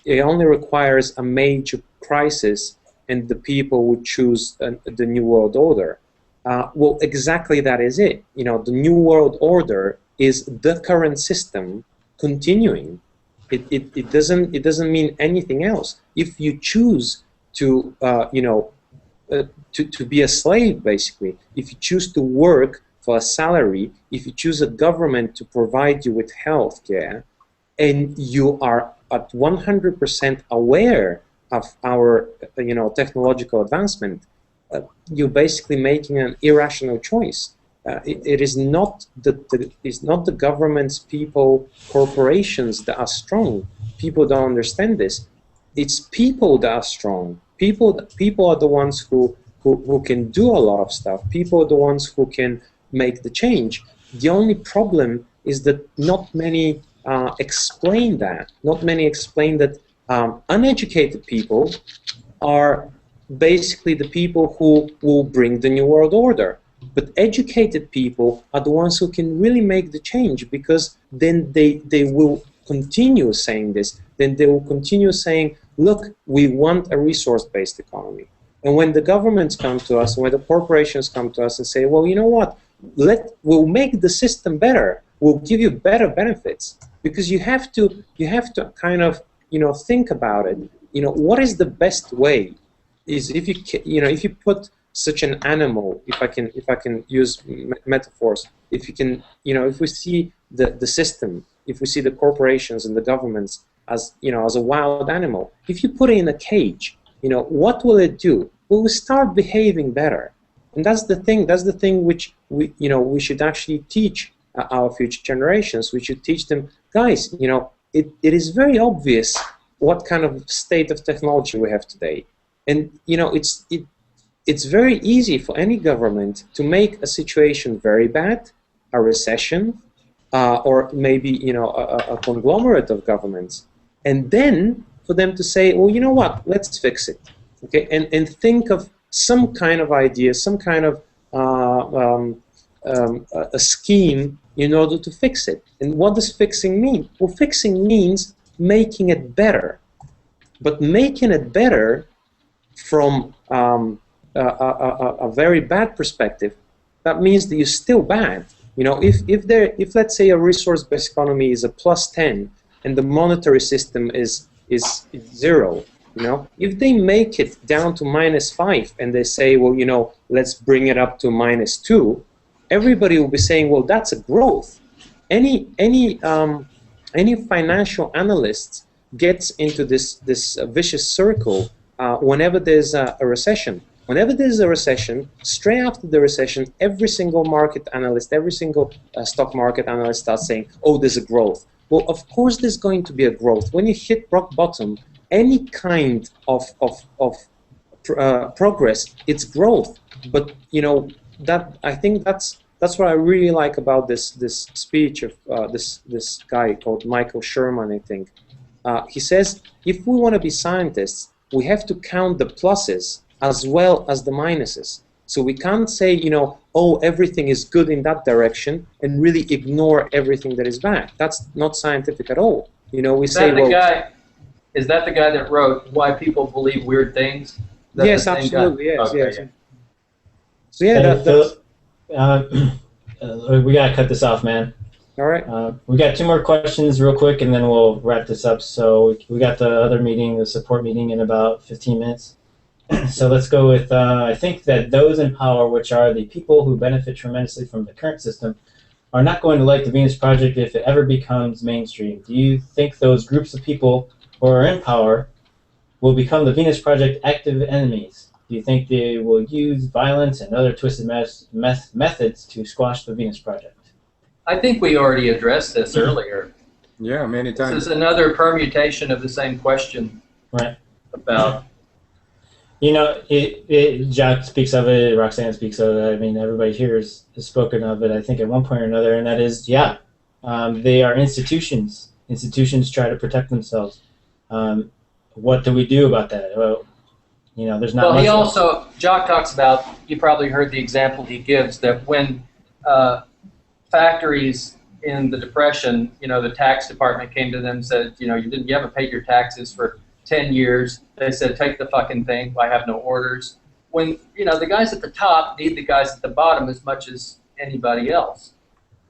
it only requires a major crisis and the people would choose the New World Order. Well, exactly that is it. You know, the New World Order is the current system continuing. It doesn't mean anything else. If you choose to to be a slave, basically, if you choose to work for a salary, if you choose a government to provide you with health care, and you are at 100% aware of our technological advancement, you're basically making an irrational choice. It is not the governments, people, corporations that are strong. People don't understand this. It's people that are strong. People are the ones who can do a lot of stuff. People are the ones who can make the change. The only problem is that not many explain that. Not many explain that uneducated people are basically the people who will bring the New World Order. But educated people are the ones who can really make the change, because then they will continue saying this. Then they will continue saying, look, we want a resource-based economy. And when the governments come to us, when the corporations come to us and say, well, you know what, we'll make the system better. We'll give you better benefits. Because you have to kind of, think about it. What is the best way? Is if you put such an animal, if I can use metaphors, if we see the system, if we see the corporations and the governments as a wild animal, if you put it in a cage, what will it do? It will start behaving better. And that's the thing which we should actually teach our future generations. We should teach them, guys, it is very obvious what kind of state of technology we have today. And it's very easy for any government to make a situation very bad, a recession, or maybe a conglomerate of governments, and then for them to say, well, you know what, let's fix it, okay, and think of some kind of idea, some kind of a scheme in order to fix it. And what does fixing mean? Well, fixing means making it better, but making it better from a very bad perspective, that means that you're still bad. If let's say a resource-based economy is a +10 and the monetary system is 0, if they make it down to -5 and they say, well, let's bring it up to -2, everybody will be saying, well, that's a growth. Any financial analyst gets into this vicious circle whenever there's a recession. Whenever there's a recession, straight after the recession, every single market analyst, every single stock market analyst starts saying, oh, there's a growth. Well, of course there's going to be a growth. When you hit rock bottom, any kind of progress, it's growth. But, you know, that I think that's what I really like about this speech of this guy called Michael Sherman, I think. He says, if we want to be scientists, we have to count the pluses as well as the minuses. So we can't say, you know, oh, everything is good in that direction and really ignore everything that is bad. That's not scientific at all. You know, we say, well... Is that the guy that wrote Why People Believe Weird Things? Yes, absolutely, yes, okay, yes. Yeah. So yeah, Philip, we gotta cut this off, man. All right. We got 2 more questions real quick, and then we'll wrap this up. So we got the other meeting, the support meeting, in about 15 minutes. So let's go with, I think that those in power, which are the people who benefit tremendously from the current system, are not going to like the Venus Project if it ever becomes mainstream. Do you think those groups of people who are in power will become the Venus Project active enemies? Do you think they will use violence and other twisted methods to squash the Venus Project? I think we already addressed this earlier. Yeah, many times. This is another permutation of the same question. Right. About... You know, Jacques speaks of it, Roxanne speaks of it. I mean, everybody here has spoken of it, I think, at one point or another, and that is, yeah, they are institutions. Institutions try to protect themselves. What do we do about that? Well, you know, there's not much. Well, he also, Jacques talks about, you probably heard the example he gives, that when factories in the Depression, you know, the tax department came to them and said, you know, you haven't paid your taxes for 10 years. They said, take the fucking thing. I have no orders. When, you know, the guys at the top need the guys at the bottom as much as anybody else.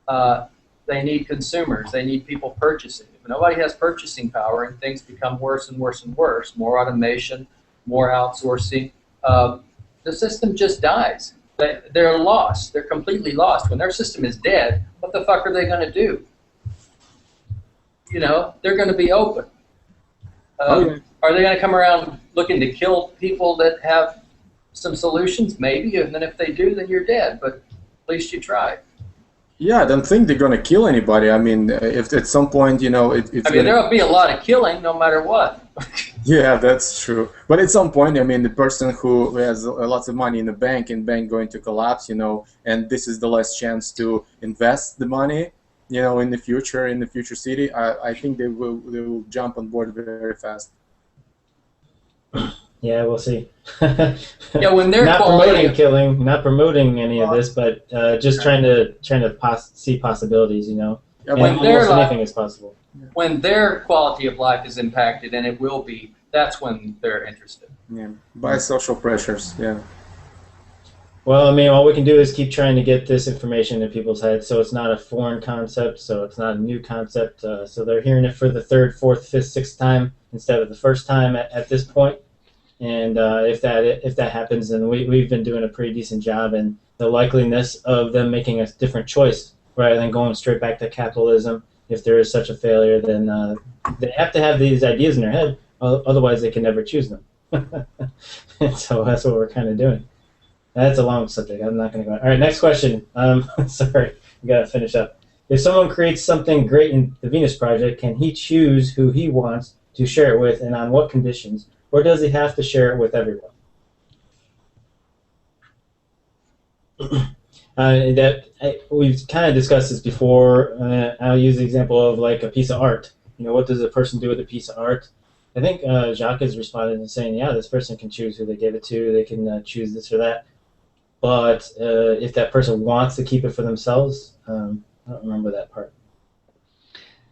They need consumers. They need people purchasing. If nobody has purchasing power and things become worse and worse and worse, more automation, more outsourcing, the system just dies. They're lost. They're completely lost. When their system is dead, what the fuck are they going to do? You know, they're going to be open. Are they going to come around looking to kill people that have some solutions? Maybe, and then if they do, then you're dead, but at least you tried. Yeah, I don't think they're going to kill anybody. I mean, if at some point, you know, it's I mean, there'll be a lot of killing no matter what. Yeah, that's true. But at some point, I mean, the person who has lots of money in the bank and bank going to collapse, you know, and this is the last chance to invest the money, you know, in the future city, I think they will jump on board very fast. Yeah, we'll see. Yeah, when they're not promoting killing, not promoting any of this, but just trying to see possibilities, you know. Yeah, and almost anything is possible. When their quality of life is impacted, and it will be, that's when they're interested. Yeah, by social pressures, yeah. Well, I mean, all we can do is keep trying to get this information in people's heads, so it's not a foreign concept, so it's not a new concept, so they're hearing it for the 3rd, 4th, 5th, 6th time instead of the first time at this point. And if that happens, then we've been doing a pretty decent job, and the likeliness of them making a different choice rather than going straight back to capitalism, if there is such a failure, then they have to have these ideas in their head, otherwise they can never choose them. And so that's what we're kind of doing. That's a long subject. I'm not going to go. All right, next question. Sorry, we got to finish up. If someone creates something great in the Venus Project, can he choose who he wants to share it with and on what conditions, or does he have to share it with everyone? We've kind of discussed this before. I'll use the example of like a piece of art. You know, what does a person do with a piece of art? I think Jacques has responded and saying, yeah, this person can choose who they give it to. They can choose this or that. But if that person wants to keep it for themselves, I don't remember that part.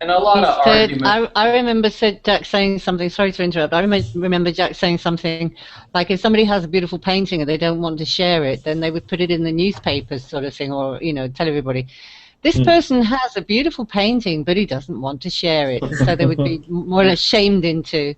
And a lot of arguments. I remember Jack saying something, sorry to interrupt, I remember Jack saying something like if somebody has a beautiful painting and they don't want to share it, then they would put it in the newspapers sort of thing, or, you know, tell everybody. This person has a beautiful painting, but he doesn't want to share it, so they would be more or less shamed into.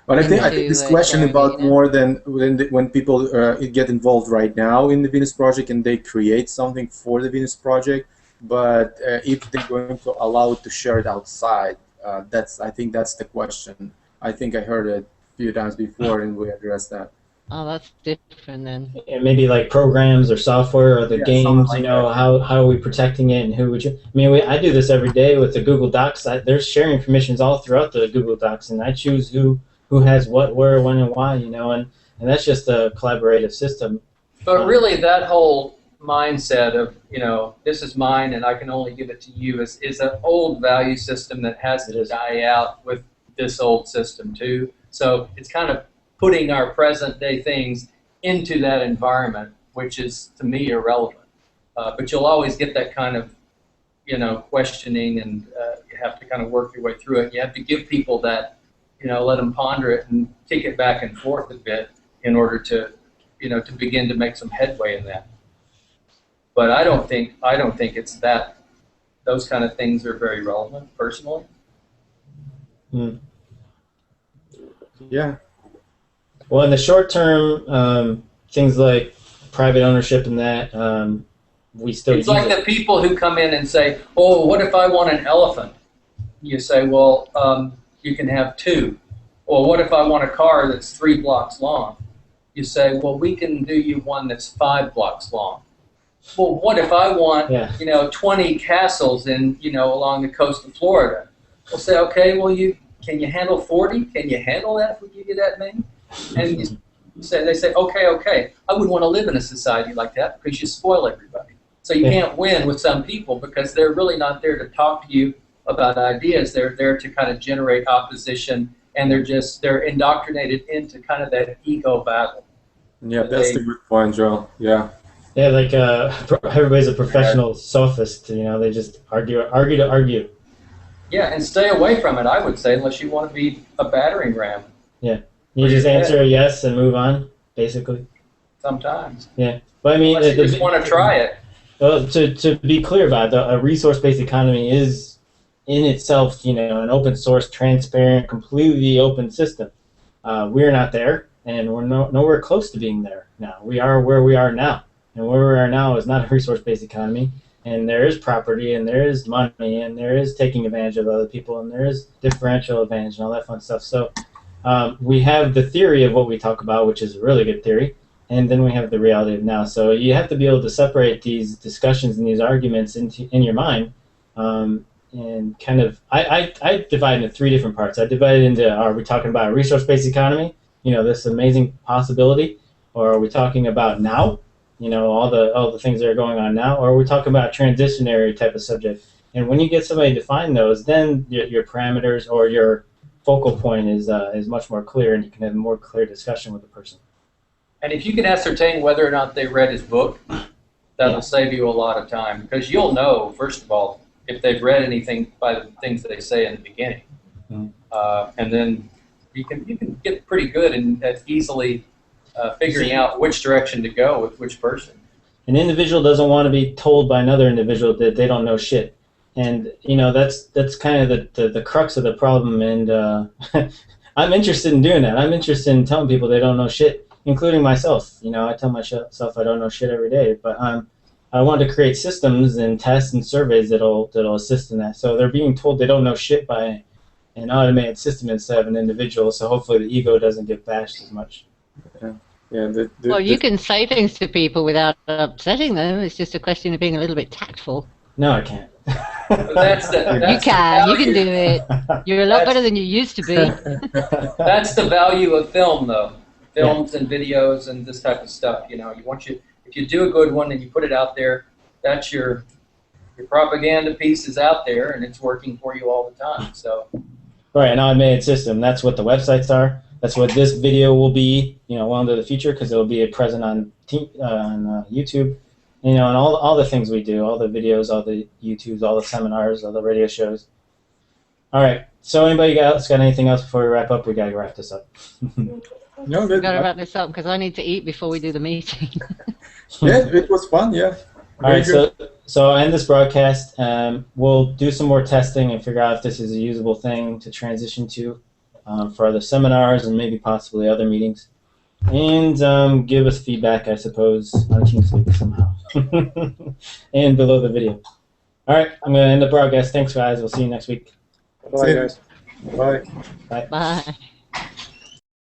But I think this question about more than when people get involved right now in the Venus Project and they create something for the Venus Project, but if they're going to allow it to share it outside, I think that's the question. I think I heard it a few times before and we addressed that. Oh, that's different then. And maybe like programs or software or the Yeah, something games, like you know, how are we protecting it and who would you? I mean, I do this every day with the Google Docs. There's sharing permissions all throughout the Google Docs, and I choose who has what, where, when, and why, you know, and that's just a collaborative system. But really, that whole mindset of, you know, this is mine and I can only give it to you is an old value system that has to die out with this old system too. So it's kind of putting our present day things into that environment, which is to me irrelevant. But you'll always get that kind of, you know, questioning, and you have to kind of work your way through it. You have to give people that, you know, let them ponder it and kick it back and forth a bit in order to, you know, to begin to make some headway in that. But I don't think it's that. Those kind of things are very relevant, personally. Yeah. Well, in the short term, things like private ownership and that, we still It's use like it. the people who come in and say, "Oh, what if I want an elephant?" You say, "Well, you can have two." Or what if I want a car that's 3 blocks long? You say, "Well, we can do you one that's 5 blocks long." Well, what if I want, you know, 20 castles in, you know, along the coast of Florida? We'll say, okay, well, can you handle 40? Can you handle that if we give you that many? And they say, okay. I wouldn't want to live in a society like that because you spoil everybody. So you can't win with some people because they're really not there to talk to you about ideas. They're there to kind of generate opposition, and they're indoctrinated into kind of that ego battle. Yeah, that's the good point, Joel. Yeah. Yeah, like everybody's a professional sophist. You know, they just argue to argue. Yeah, and stay away from it, I would say, unless you want to be a battering ram. Yeah, you just answer yes and move on, basically. Sometimes. Yeah, but I mean, unless you just want to try it. Well, to be clear about it, a resource-based economy is in itself, you know, an open source, transparent, completely open system. We're not there, and we're nowhere close to being there now. We are where we are now. And where we are now is not a resource-based economy, and there is property, and there is money, and there is taking advantage of other people, and there is differential advantage and all that fun stuff. So we have the theory of what we talk about, which is a really good theory, and then we have the reality of now. So you have to be able to separate these discussions and these arguments in your mind, and kind of I divide into 3 different parts. I divide it into, are we talking about a resource-based economy, you know, this amazing possibility, or are we talking about now? You know, all the things that are going on now, or we're talking about a transitionary type of subject. And when you get somebody to define those, then your parameters or your focal point is much more clear, and you can have a more clear discussion with the person. And if you can ascertain whether or not they read his book, that'll save you a lot of time, because you'll know, first of all, if they've read anything by the things that they say in the beginning. And then you can get pretty good at easily figuring out which direction to go with which person. An individual doesn't want to be told by another individual that they don't know shit, and you know that's kind of the crux of the problem. And I'm interested in doing that. I'm interested in telling people they don't know shit, including myself. You know, I tell myself I don't know shit every day, but I want to create systems and tests and surveys that'll assist in that. So they're being told they don't know shit by an automated system instead of an individual. So hopefully the ego doesn't get bashed as much. Yeah. Well, you can say things to people without upsetting them. It's just a question of being a little bit tactful. No, I can't. You can do it. You're a lot better than you used to be. That's the value of film, though. Films and videos and this type of stuff. You know, if you do a good one and you put it out there, that's your propaganda piece is out there and it's working for you all the time. So. Right, an automated system. That's what the websites are. That's what this video will be, you know, well into the future, because it'll be present on YouTube, you know, and all the things we do, all the videos, all the YouTubes, all the seminars, all the radio shows. All right. So anybody else got anything else before we wrap up? We gotta wrap this up. No, We gotta wrap this up because I need to eat before we do the meeting. Yeah, it was fun. Yeah. All right. So I'll end this broadcast. We'll do some more testing and figure out if this is a usable thing to transition to. For other seminars and maybe possibly other meetings. And give us feedback, I suppose, on TeamSpeak somehow. And below the video. All right, I'm going to end the broadcast. Thanks, guys. We'll see you next week. Bye, guys. Bye. Bye. Bye.